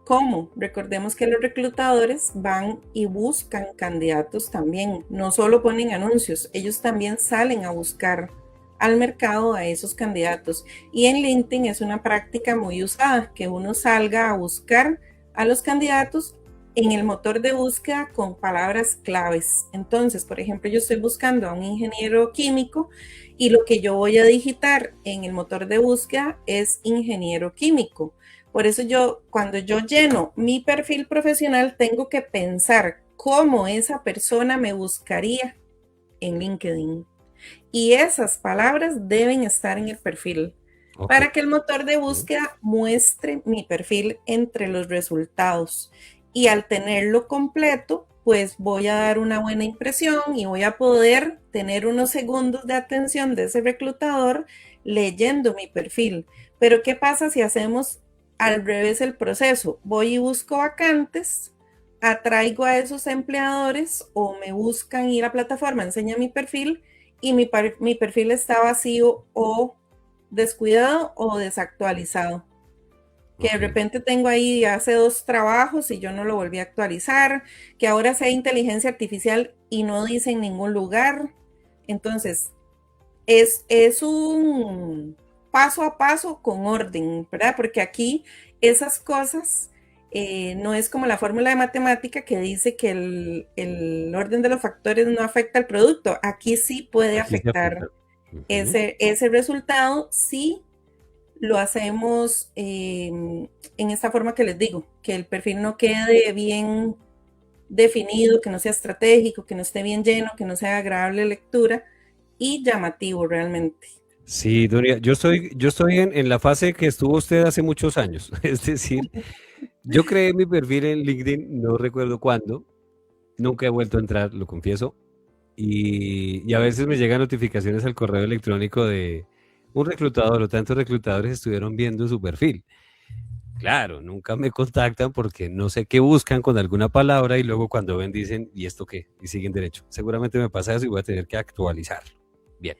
¿Cómo? Recordemos que los reclutadores van y buscan candidatos también, no solo ponen anuncios, ellos también salen a buscar al mercado a esos candidatos. Y en LinkedIn es una práctica muy usada, que uno salga a buscar a los candidatos en el motor de búsqueda con palabras claves. Entonces, por ejemplo, yo estoy buscando a un ingeniero químico y lo que yo voy a digitar en el motor de búsqueda es ingeniero químico. Por eso cuando yo lleno mi perfil profesional, tengo que pensar cómo esa persona me buscaría en LinkedIn. Y esas palabras deben estar en el perfil Ok. para que el motor de búsqueda muestre mi perfil entre los resultados. Y al tenerlo completo, pues voy a dar una buena impresión y voy a poder tener unos segundos de atención de ese reclutador leyendo mi perfil. Pero ¿qué pasa si hacemos al revés el proceso? Voy y busco vacantes, atraigo a esos empleadores o me buscan ir a la plataforma, enseña mi perfil y mi perfil está vacío o descuidado o desactualizado. Que de Ok. repente tengo ahí hace 2 trabajos y yo no lo volví a actualizar, que ahora sea inteligencia artificial y no dice en ningún lugar. Entonces, es un paso a paso con orden, ¿verdad? Porque aquí esas cosas no es como la fórmula de matemática que dice que el orden de los factores no afecta al producto. Aquí sí puede Aquí se afectar aplica. Ujú. ese resultado si lo hacemos en esta forma que les digo, que el perfil no quede bien definido, que no sea estratégico, que no esté bien lleno, que no sea agradable lectura y llamativo realmente. Sí, Dunia, yo estoy en la fase que estuvo usted hace muchos años. Es decir, yo creé mi perfil en LinkedIn, no recuerdo cuándo, nunca he vuelto a entrar, lo confieso, y a veces me llegan notificaciones al correo electrónico de un reclutador o tantos reclutadores estuvieron viendo su perfil. Claro, nunca me contactan porque no sé qué buscan con alguna palabra y luego cuando ven dicen, ¿y esto qué? Y siguen derecho. Seguramente me pasa eso y voy a tener que actualizar. Bien.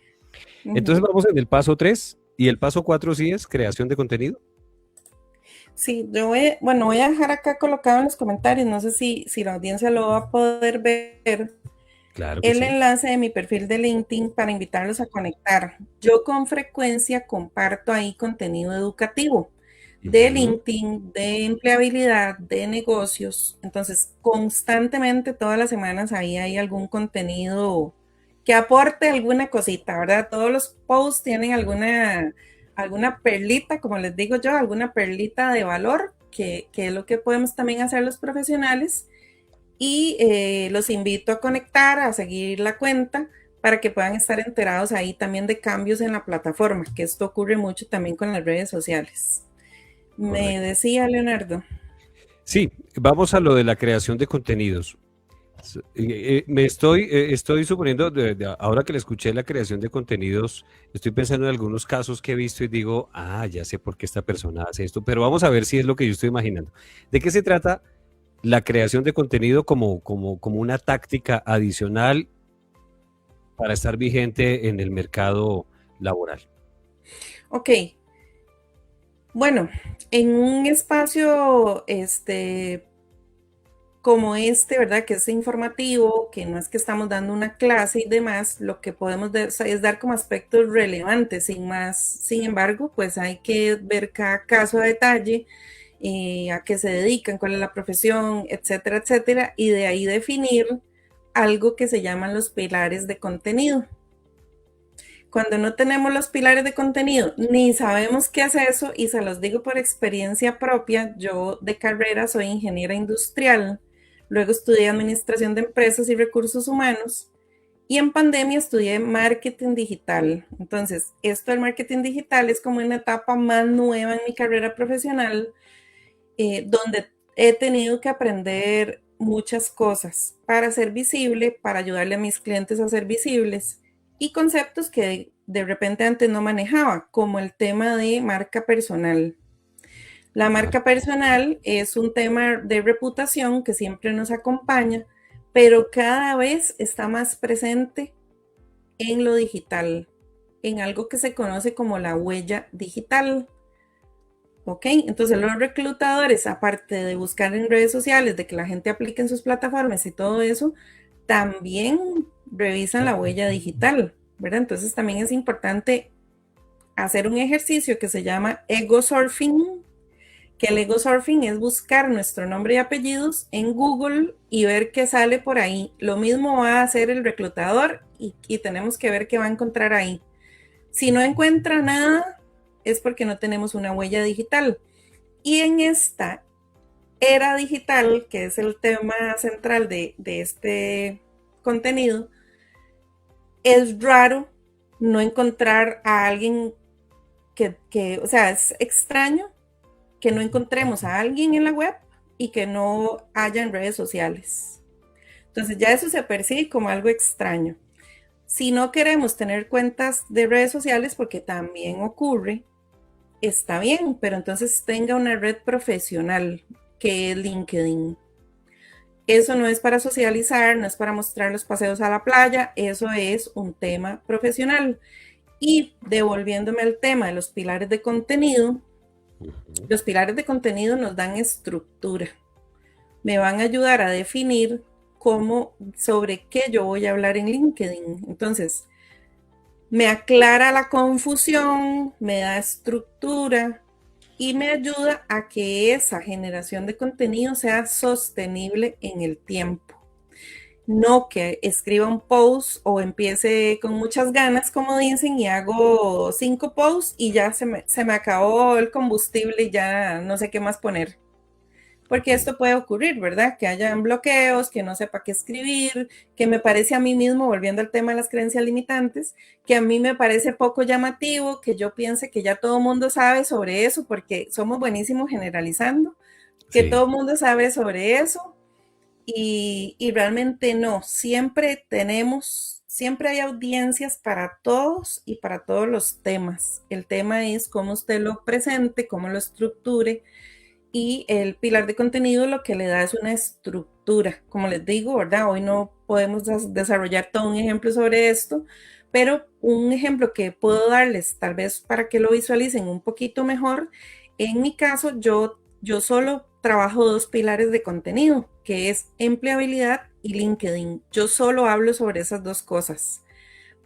Entonces Ujú. vamos en el paso 3 y el paso 4 sí es creación de contenido. Sí, voy a dejar acá colocado en los comentarios, no sé si la audiencia lo va a poder ver, Claro que el sí. enlace de mi perfil de LinkedIn para invitarlos a conectar. Yo con frecuencia comparto ahí contenido educativo de Ujú. LinkedIn, de empleabilidad, de negocios. Entonces, constantemente, todas las semanas, ahí hay algún contenido que aporte alguna cosita, ¿verdad? Todos los posts tienen alguna perlita, como les digo yo, alguna perlita de valor, que es lo que podemos también hacer los profesionales. Y los invito a conectar, a seguir la cuenta para que puedan estar enterados ahí también de cambios en la plataforma, que esto ocurre mucho también con las redes sociales. Me Correcto. decía Leonardo. Sí, vamos a lo de la creación de contenidos. Estoy suponiendo, ahora que le escuché la creación de contenidos, estoy pensando en algunos casos que he visto y digo, ya sé por qué esta persona hace esto, pero vamos a ver si es lo que yo estoy imaginando. ¿De qué se trata la creación de contenido como una táctica adicional para estar vigente en el mercado laboral? Ok, bueno, en un espacio como este, ¿verdad? Que es informativo, que no es que estamos dando una clase y demás, lo que podemos es dar como aspectos relevantes, sin más. Sin embargo, pues hay que ver cada caso a detalle, a qué se dedican, cuál es la profesión, etcétera, etcétera, y de ahí definir algo que se llaman los pilares de contenido. Cuando no tenemos los pilares de contenido, ni sabemos qué es eso, y se los digo por experiencia propia, yo de carrera soy ingeniera industrial, luego estudié administración de empresas y recursos humanos, y en pandemia estudié marketing digital. Entonces, esto del marketing digital es como una etapa más nueva en mi carrera profesional, donde he tenido que aprender muchas cosas para ser visible, para ayudarle a mis clientes a ser visibles y conceptos que de repente antes no manejaba, como el tema de marca personal. La Ah, marca personal es un tema de reputación que siempre nos acompaña, pero cada vez está más presente en lo digital, en algo que se conoce como la huella digital. ¿Ok? Entonces los reclutadores, aparte de buscar en redes sociales, de que la gente aplique en sus plataformas y todo eso, también revisan la huella digital, ¿verdad? Entonces también es importante hacer un ejercicio que se llama ego surfing, que el ego surfing es buscar nuestro nombre y apellidos en Google y ver qué sale por ahí. Lo mismo va a hacer el reclutador y tenemos que ver qué va a encontrar ahí. Si no encuentra nada, es porque no tenemos una huella digital. Y en esta era digital, que es el tema central de este contenido, es raro no encontrar a alguien o sea, es extraño que no encontremos a alguien en la web y que no haya en redes sociales. Entonces ya eso se percibe como algo extraño. Si no queremos tener cuentas de redes sociales, porque también ocurre, está bien, pero entonces tenga una red profesional, que es LinkedIn. Eso no es para socializar, no es para mostrar los paseos a la playa, eso es un tema profesional. Y devolviéndome al tema de los pilares de contenido, ujú. los pilares de contenido nos dan estructura. Me van a ayudar a definir sobre qué yo voy a hablar en LinkedIn. Entonces, me aclara la confusión, me da estructura y me ayuda a que esa generación de contenido sea sostenible en el tiempo. No que escriba un post o empiece con muchas ganas, como dicen, y hago 5 posts y ya se me acabó el combustible y ya no sé qué más poner. Porque esto puede ocurrir, ¿verdad? Que hayan bloqueos, que no sepa qué escribir, que me parece a mí mismo, volviendo al tema de las creencias limitantes, que a mí me parece poco llamativo, que yo piense que ya todo el mundo sabe sobre eso, porque somos buenísimos generalizando, que Sí. todo el mundo sabe sobre eso y realmente no, siempre hay audiencias para todos y para todos los temas. El tema es cómo usted lo presente, cómo lo estructure y el pilar de contenido lo que le da es una estructura. Como les digo, ¿verdad? Hoy no podemos desarrollar todo un ejemplo sobre esto, pero un ejemplo que puedo darles, tal vez para que lo visualicen un poquito mejor. En mi caso, yo solo trabajo dos pilares de contenido, que es empleabilidad y LinkedIn. Yo solo hablo sobre esas dos cosas,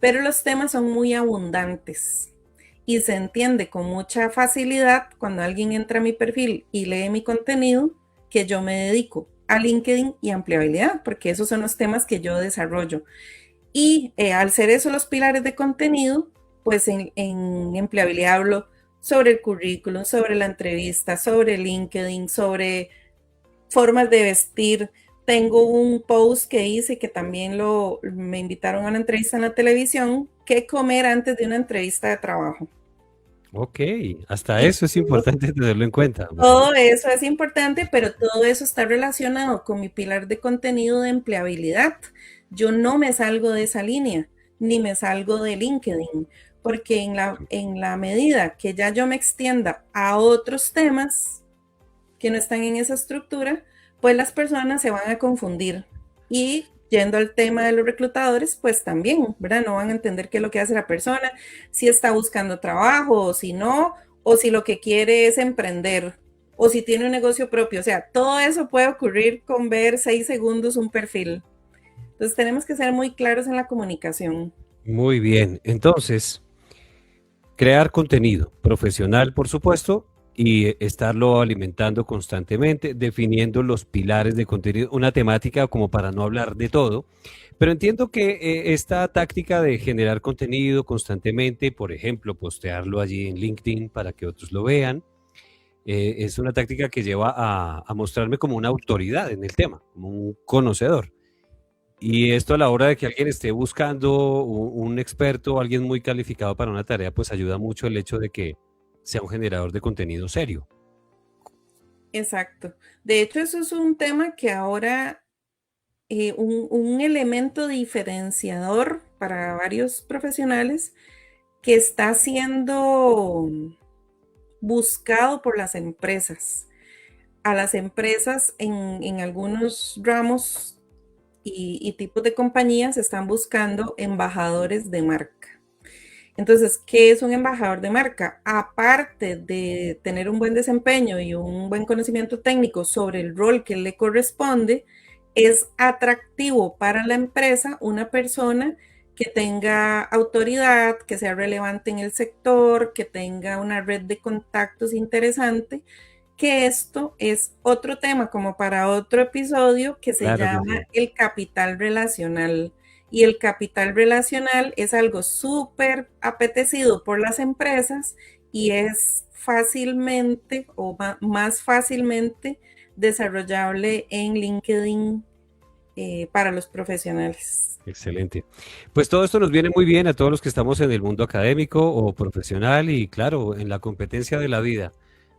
pero los temas son muy abundantes y se entiende con mucha facilidad cuando alguien entra a mi perfil y lee mi contenido que yo me dedico a LinkedIn y empleabilidad, porque esos son los temas que yo desarrollo. Y al ser esos los pilares de contenido, pues en empleabilidad hablo sobre el currículum, sobre la entrevista, sobre LinkedIn, sobre formas de vestir. Tengo un post que hice que también me invitaron a una entrevista en la televisión, qué comer antes de una entrevista de trabajo. Ok, hasta eso es importante tenerlo en cuenta. Todo eso es importante, pero todo eso está relacionado con mi pilar de contenido de empleabilidad. Yo no me salgo de esa línea, ni me salgo de LinkedIn, porque en la medida que ya yo me extienda a otros temas que no están en esa estructura, pues las personas se van a confundir. Y yendo al tema de los reclutadores, pues también, ¿verdad? No van a entender qué es lo que hace la persona, si está buscando trabajo o si no, o si lo que quiere es emprender, o si tiene un negocio propio. O sea, todo eso puede ocurrir con ver 6 segundos un perfil. Entonces tenemos que ser muy claros en la comunicación. Muy bien, entonces, crear contenido profesional, por supuesto, y estarlo alimentando constantemente, definiendo los pilares de contenido, una temática como para no hablar de todo, pero entiendo que esta táctica de generar contenido constantemente, por ejemplo, postearlo allí en LinkedIn para que otros lo vean, es una táctica que lleva a mostrarme como una autoridad en el tema, como un conocedor. Y esto a la hora de que alguien esté buscando un experto, alguien muy calificado para una tarea, pues ayuda mucho el hecho de que sea un generador de contenido serio. Exacto. De hecho, eso es un tema que ahora, un elemento diferenciador para varios profesionales que está siendo buscado por las empresas. A las empresas en algunos ramos y tipos de compañías están buscando embajadores de marca. Entonces, ¿qué es un embajador de marca? Aparte de tener un buen desempeño y un buen conocimiento técnico sobre el rol que le corresponde, es atractivo para la empresa una persona que tenga autoridad, que sea relevante en el sector, que tenga una red de contactos interesante, que esto es otro tema como para otro episodio que se Claro que llama sí. el capital relacional. Y el capital relacional es algo súper apetecido por las empresas y es fácilmente o más fácilmente desarrollable en LinkedIn para los profesionales. Excelente. Pues todo esto nos viene muy bien a todos los que estamos en el mundo académico o profesional y claro, en la competencia de la vida,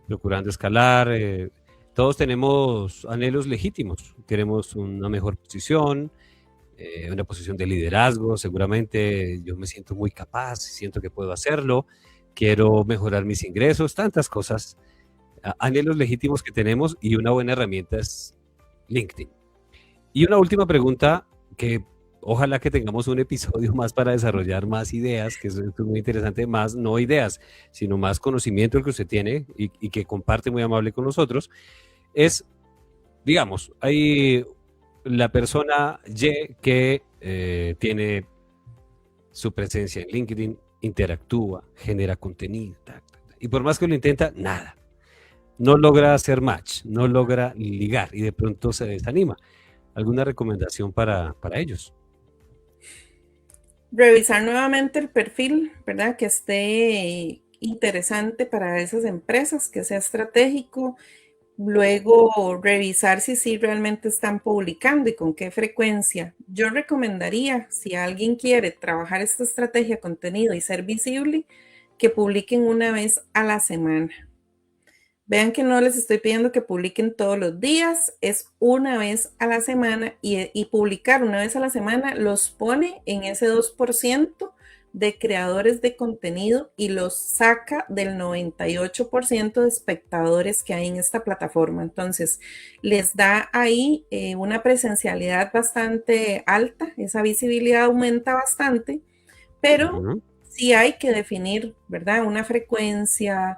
procurando escalar. Todos tenemos anhelos legítimos. Queremos una mejor posición, una posición de liderazgo. Seguramente yo me siento muy capaz, siento que puedo hacerlo. Quiero mejorar mis ingresos, tantas cosas, anhelos legítimos que tenemos y una buena herramienta es LinkedIn. Y una última pregunta que ojalá que tengamos un episodio más para desarrollar más ideas, que eso es muy interesante, más no ideas, sino más conocimiento el que usted tiene y que comparte muy amable con nosotros, es, digamos, hay la persona Y que tiene su presencia en LinkedIn, interactúa, genera contenido, y por más que lo intenta, nada. No logra hacer match, no logra ligar y de pronto se desanima. ¿Alguna recomendación para ellos? Revisar nuevamente el perfil, ¿verdad? Que esté interesante para esas empresas, que sea estratégico. Luego revisar si sí realmente están publicando y con qué frecuencia. Yo recomendaría, si alguien quiere trabajar esta estrategia de contenido y ser visible, que publiquen una vez a la semana. Vean que no les estoy pidiendo que publiquen todos los días, es una vez a la semana y publicar una vez a la semana los pone en ese 2% de creadores de contenido y los saca del 98% de espectadores que hay en esta plataforma. Entonces, les da ahí una presencialidad bastante alta, esa visibilidad aumenta bastante, pero sí hay que definir, ¿verdad? Una frecuencia,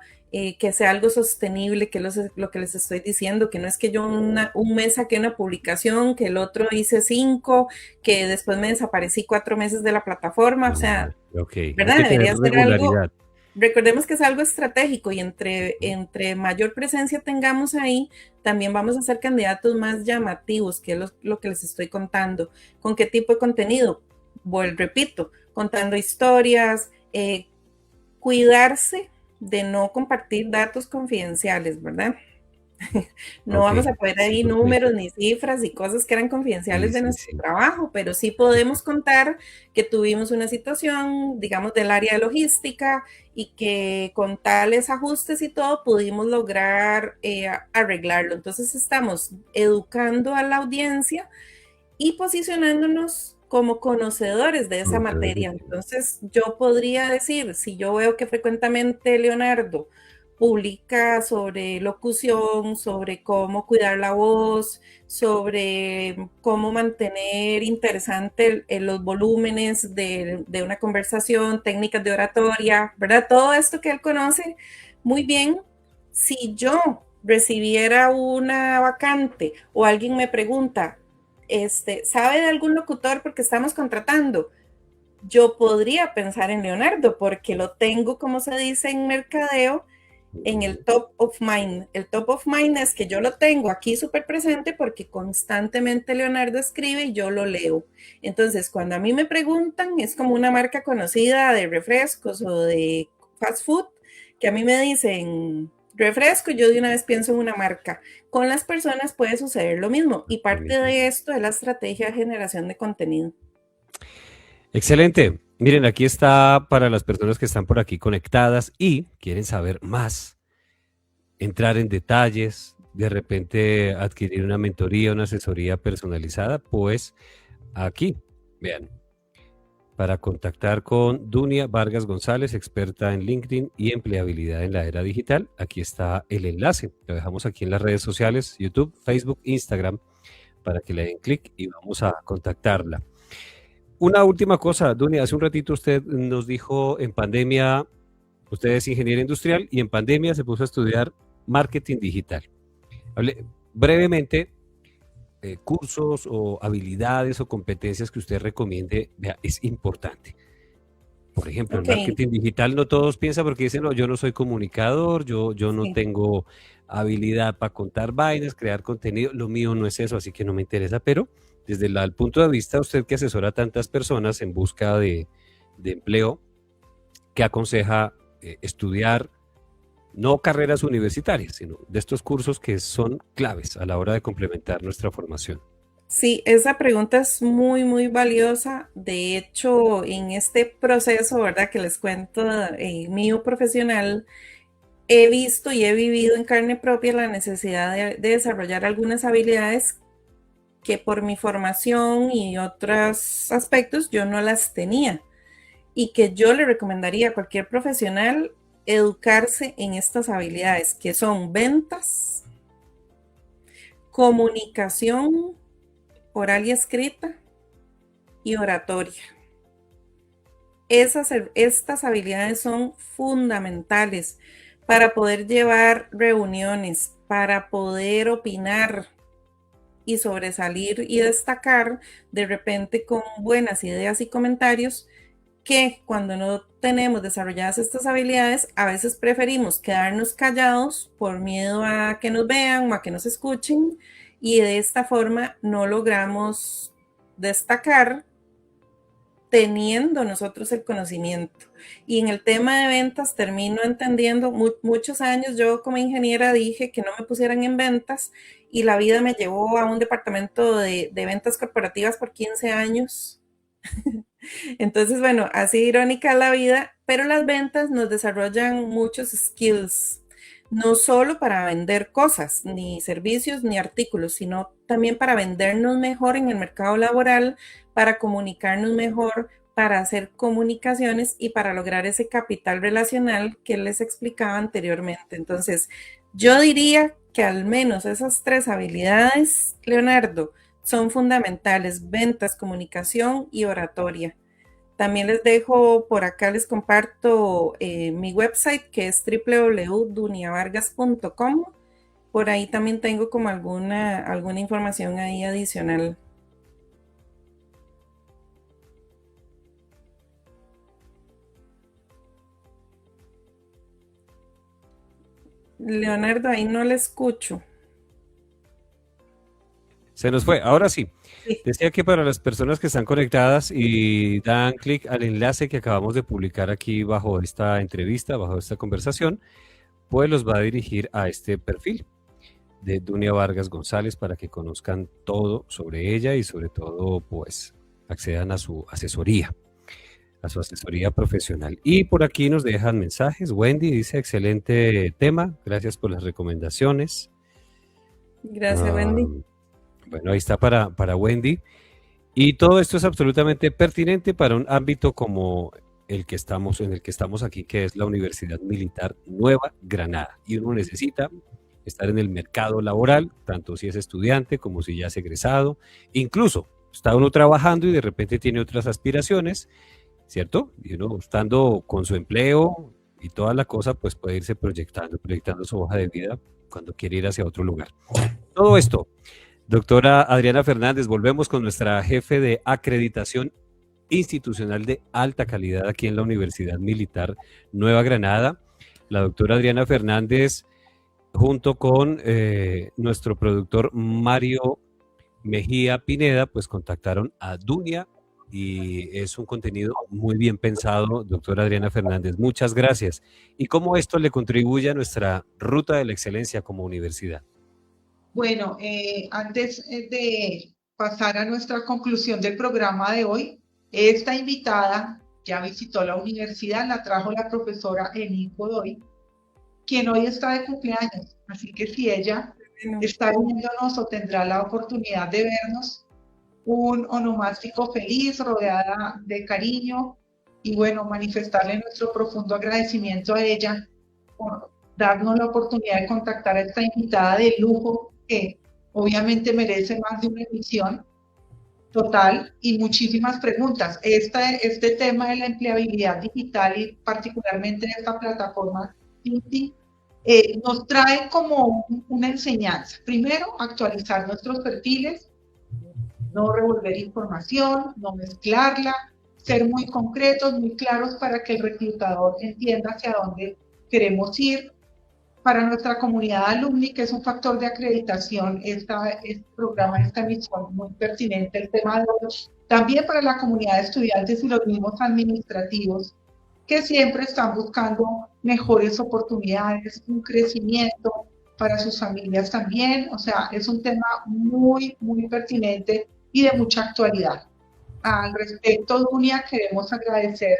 que sea algo sostenible, que es lo que les estoy diciendo, que no es que yo un mes saqué una publicación, que el otro hice 5, que después me desaparecí 4 meses de la plataforma, o sea, Ok, hay ¿verdad? que tener Debería ser algo, regularidad. recordemos que es algo estratégico y entre mayor presencia tengamos ahí, también vamos a ser candidatos más llamativos, que es lo que les estoy contando. ¿Con qué tipo de contenido? Repito, contando historias, cuidarse de no compartir datos confidenciales, ¿verdad? No Ok, vamos a poner ahí perfecto. números ni cifras y cosas que eran Sí, confidenciales de sí, nuestro sí. trabajo, pero sí podemos contar que tuvimos una situación, digamos, del área de logística y que con tales ajustes y todo pudimos lograr arreglarlo. Entonces estamos educando a la audiencia y posicionándonos como conocedores de esa Conocedores del materia. tema. Entonces, yo podría decir, si yo veo que frecuentemente Leonardo publica sobre locución, sobre cómo cuidar la voz, sobre cómo mantener interesante los volúmenes de una conversación, técnicas de oratoria, ¿verdad? Todo esto que él conoce muy bien. Si yo recibiera una vacante o alguien me pregunta, ¿sabe de algún locutor porque estamos contratando? Yo podría pensar en Leonardo porque lo tengo, como se dice en mercadeo, en el top of mind. El top of mind es que yo lo tengo aquí súper presente porque constantemente Leonardo escribe y yo lo leo. Entonces, cuando a mí me preguntan, es como una marca conocida de refrescos o de fast food, que a mí me dicen refresco, yo de una vez pienso en una marca. Con las personas puede suceder lo mismo y Lo parte mismo. de esto es la estrategia de generación de contenido. Excelente. Miren, aquí está para las personas que están por aquí conectadas y quieren saber más, entrar en detalles, de repente adquirir una mentoría, una asesoría personalizada, pues aquí, vean, para contactar con Dunia Vargas González, experta en LinkedIn y empleabilidad en la era digital, aquí está el enlace. Lo dejamos aquí en las redes sociales, YouTube, Facebook, Instagram, para que le den clic y vamos a contactarla. Una última cosa, Dunia, hace un ratito usted nos dijo en pandemia, usted es ingeniero industrial y en pandemia se puso a estudiar marketing digital. Hable brevemente, cursos o habilidades o competencias que usted recomiende, vea, es importante. Por ejemplo, el Ok, marketing digital no todos piensan porque dicen, no, yo no soy comunicador, yo no sí. tengo habilidad para contar vainas, crear contenido, lo mío no es eso, así que no me interesa, pero desde el punto de vista usted que asesora a tantas personas en busca de empleo, ¿qué aconseja estudiar? No carreras universitarias, sino de estos cursos que son claves a la hora de complementar nuestra formación. Sí, esa pregunta es muy, muy valiosa. De hecho, en este proceso, ¿verdad? Que les cuento, mío profesional, he visto y he vivido en carne propia la necesidad de desarrollar algunas habilidades que por mi formación y otros aspectos yo no las tenía y que yo le recomendaría a cualquier profesional educarse en estas habilidades, que son ventas, comunicación oral y escrita y oratoria. Estas habilidades son fundamentales para poder llevar reuniones, para poder opinar y sobresalir y destacar de repente con buenas ideas y comentarios, que cuando no tenemos desarrolladas estas habilidades, a veces preferimos quedarnos callados por miedo a que nos vean o a que nos escuchen, y de esta forma no logramos destacar teniendo nosotros el conocimiento. Y en el tema de ventas termino entendiendo, muchos años yo como ingeniera dije que no me pusieran en ventas y la vida me llevó a un departamento de ventas corporativas por 15 años. Entonces, bueno, así irónica la vida, pero las ventas nos desarrollan muchos skills, no solo para vender cosas, ni servicios, ni artículos, sino también para vendernos mejor en el mercado laboral, para comunicarnos mejor, para hacer comunicaciones y para lograr ese capital relacional que les explicaba anteriormente. Entonces, yo diría que al menos esas 3 habilidades, Leonardo, son fundamentales: ventas, comunicación y oratoria. También les dejo por acá, les comparto mi website que es www.duniavargas.com. Por ahí también tengo como alguna información ahí adicional. Leonardo, ahí no le escucho. Se nos fue. Ahora sí. Sí. Decía que para las personas que están conectadas y dan clic al enlace que acabamos de publicar aquí bajo esta entrevista, bajo esta conversación, pues los va a dirigir a este perfil de Dunia Vargas González para que conozcan todo sobre ella y sobre todo pues accedan a su asesoría profesional. Y por aquí nos dejan mensajes. Wendy dice, excelente tema, gracias por las recomendaciones. Gracias, Wendy. Bueno, ahí está para Wendy. Y todo esto es absolutamente pertinente para un ámbito como en el que estamos aquí, que es la Universidad Militar Nueva Granada. Y uno necesita estar en el mercado laboral, tanto si es estudiante como si ya es egresado. Incluso está uno trabajando y de repente tiene otras aspiraciones, ¿cierto? Y uno estando con su empleo y toda la cosa, pues puede irse proyectando su hoja de vida cuando quiere ir hacia otro lugar. Todo esto, doctora Adriana Fernández, volvemos con nuestra jefe de acreditación institucional de alta calidad aquí en la Universidad Militar Nueva Granada. La doctora Adriana Fernández, junto con nuestro productor Mario Mejía Pineda, pues contactaron a Dunia y es un contenido muy bien pensado, doctora Adriana Fernández. Muchas gracias. ¿Y cómo esto le contribuye a nuestra ruta de la excelencia como universidad? Bueno, antes de pasar a nuestra conclusión del programa de hoy, esta invitada ya visitó la universidad, la trajo la profesora Eni Godoy, quien hoy está de cumpleaños. Así que si ella está viéndonos o tendrá la oportunidad de vernos, un onomástico feliz, rodeada de cariño, y bueno, manifestarle nuestro profundo agradecimiento a ella por darnos la oportunidad de contactar a esta invitada de lujo que obviamente merece más de una emisión total y muchísimas preguntas. Este tema de la empleabilidad digital y particularmente esta plataforma Tinti, nos trae como una enseñanza. Primero, actualizar nuestros perfiles, no revolver información, no mezclarla, ser muy concretos, muy claros para que el reclutador entienda hacia dónde queremos ir. Para nuestra comunidad alumni, que es un factor de acreditación, este programa, esta emisión muy pertinente, el tema de hoy. También para la comunidad de estudiantes y los mismos administrativos, que siempre están buscando mejores oportunidades, un crecimiento para sus familias también. O sea, es un tema muy, muy pertinente y de mucha actualidad. Al respecto, Dunia, queremos agradecer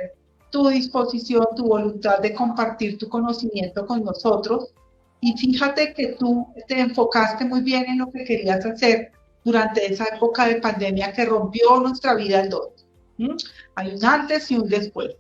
tu disposición, tu voluntad de compartir tu conocimiento con nosotros. Y fíjate que tú te enfocaste muy bien en lo que querías hacer durante esa época de pandemia que rompió nuestra vida en dos. Hay un antes y un después.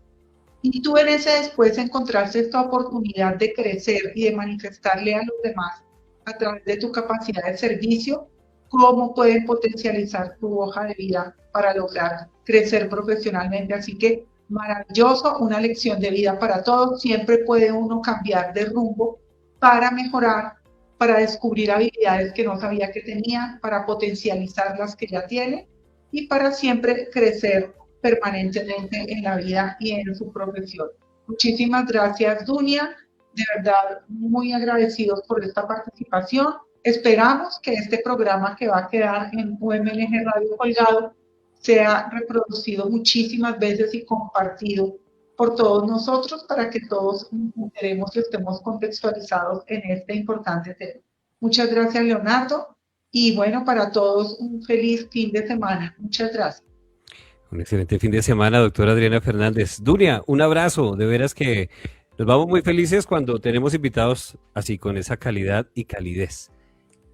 Y tú en ese después encontraste esta oportunidad de crecer y de manifestarle a los demás a través de tu capacidad de servicio cómo pueden potencializar tu hoja de vida para lograr crecer profesionalmente. Así que maravilloso, una lección de vida para todos. Siempre puede uno cambiar de rumbo para mejorar, para descubrir habilidades que no sabía que tenía, para potencializar las que ya tiene y para siempre crecer permanentemente en la vida y en su profesión. Muchísimas gracias, Dunia. De verdad, muy agradecidos por esta participación. Esperamos que este programa que va a quedar en UMLG Radio Colgado sea reproducido muchísimas veces y compartido por todos nosotros para que todos enteremos y estemos contextualizados en este importante tema. Muchas gracias, Leonardo. Y bueno, para todos un feliz fin de semana. Muchas gracias. Un excelente fin de semana, doctora Adriana Fernández. Dunia, un abrazo. De veras que nos vamos muy felices cuando tenemos invitados así, con esa calidad y calidez.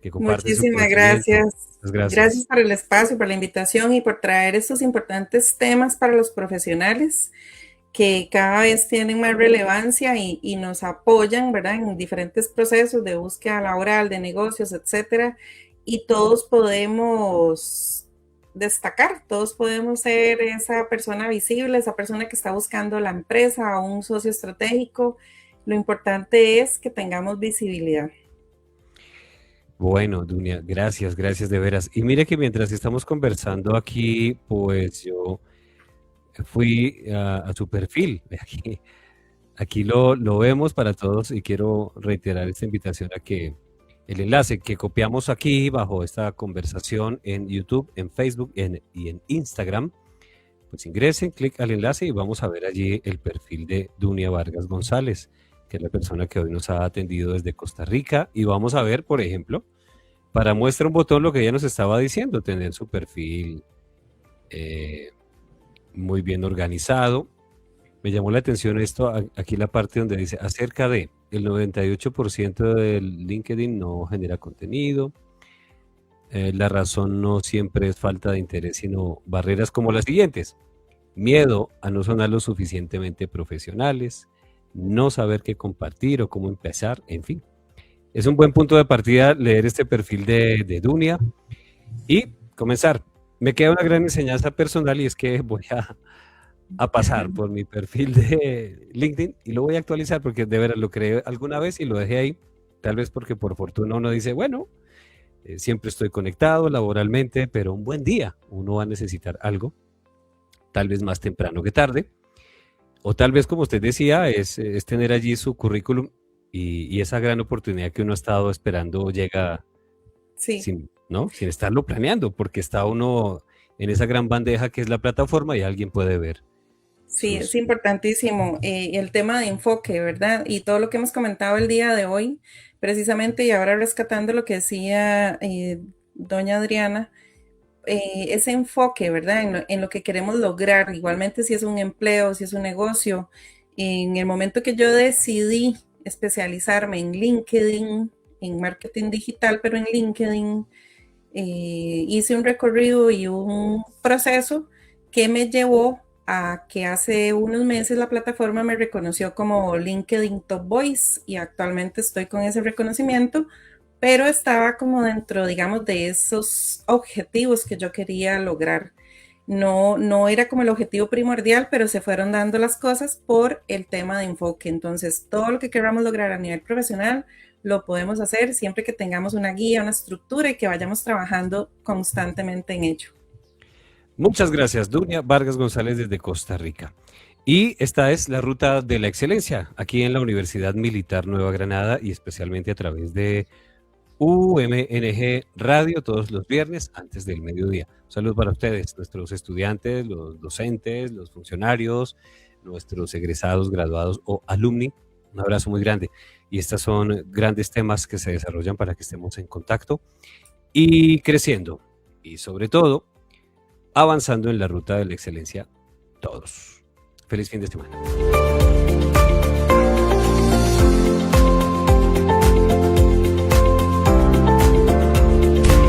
Que Muchísimas gracias. Gracias por el espacio, por la invitación y por traer estos importantes temas para los profesionales que cada vez tienen más relevancia y nos apoyan, ¿verdad?, en diferentes procesos de búsqueda laboral, de negocios, etcétera. Y todos podemos destacar, todos podemos ser esa persona visible, esa persona que está buscando la empresa o un socio estratégico. Lo importante es que tengamos visibilidad. Bueno, Dunia, gracias, gracias de veras. Y mire que mientras estamos conversando aquí, pues yo fui a su perfil. Aquí lo vemos para todos y quiero reiterar esta invitación a que el enlace que copiamos aquí bajo esta conversación en YouTube, en Facebook y en Instagram, pues ingresen, clic al enlace y vamos a ver allí el perfil de Dunia Vargas González, que es la persona que hoy nos ha atendido desde Costa Rica. Y vamos a ver, por ejemplo, para muestra un botón lo que ella nos estaba diciendo, tener su perfil muy bien organizado. Me llamó la atención esto, aquí la parte donde dice acerca de el 98% del LinkedIn no genera contenido. La razón no siempre es falta de interés, sino barreras como las siguientes: miedo a no sonar lo suficientemente profesionales, no saber qué compartir o cómo empezar, en fin. Es un buen punto de partida leer este perfil de Dunia y comenzar. Me queda una gran enseñanza personal y es que voy a pasar por mi perfil de LinkedIn y lo voy a actualizar porque de veras lo creé alguna vez y lo dejé ahí, tal vez porque por fortuna uno dice, bueno, siempre estoy conectado laboralmente, pero un buen día uno va a necesitar algo, tal vez más temprano que tarde, o tal vez como usted decía, es tener allí su currículum y esa gran oportunidad que uno ha estado esperando llega Sí. sin estarlo planeando, porque está uno en esa gran bandeja que es la plataforma y alguien puede ver. Sí, es importantísimo el tema de enfoque, ¿verdad? Y todo lo que hemos comentado el día de hoy, precisamente, y ahora rescatando lo que decía doña Adriana, ese enfoque, ¿verdad? En lo que queremos lograr, igualmente si es un empleo, si es un negocio. En el momento que yo decidí especializarme en LinkedIn, en marketing digital, pero en LinkedIn, hice un recorrido y un proceso que me llevó a que hace unos meses la plataforma me reconoció como LinkedIn Top Voice y actualmente estoy con ese reconocimiento, pero estaba como dentro, digamos, de esos objetivos que yo quería lograr. No era como el objetivo primordial, pero se fueron dando las cosas por el tema de enfoque. Entonces, todo lo que queramos lograr a nivel profesional lo podemos hacer siempre que tengamos una guía, una estructura y que vayamos trabajando constantemente en ello. Muchas gracias, Dunia Vargas González desde Costa Rica. Y esta es la Ruta de la Excelencia, aquí en la Universidad Militar Nueva Granada y especialmente a través de UMNG Radio todos los viernes antes del mediodía. Un saludo para ustedes, nuestros estudiantes, los docentes, los funcionarios, nuestros egresados, graduados o alumni. Un abrazo muy grande. Y estos son grandes temas que se desarrollan para que estemos en contacto y creciendo. Y sobre todo, avanzando en la ruta de la excelencia todos. Feliz fin de semana.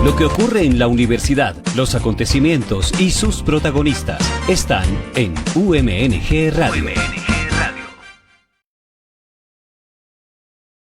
Lo que ocurre en la universidad, los acontecimientos y sus protagonistas están en UMNG Radio.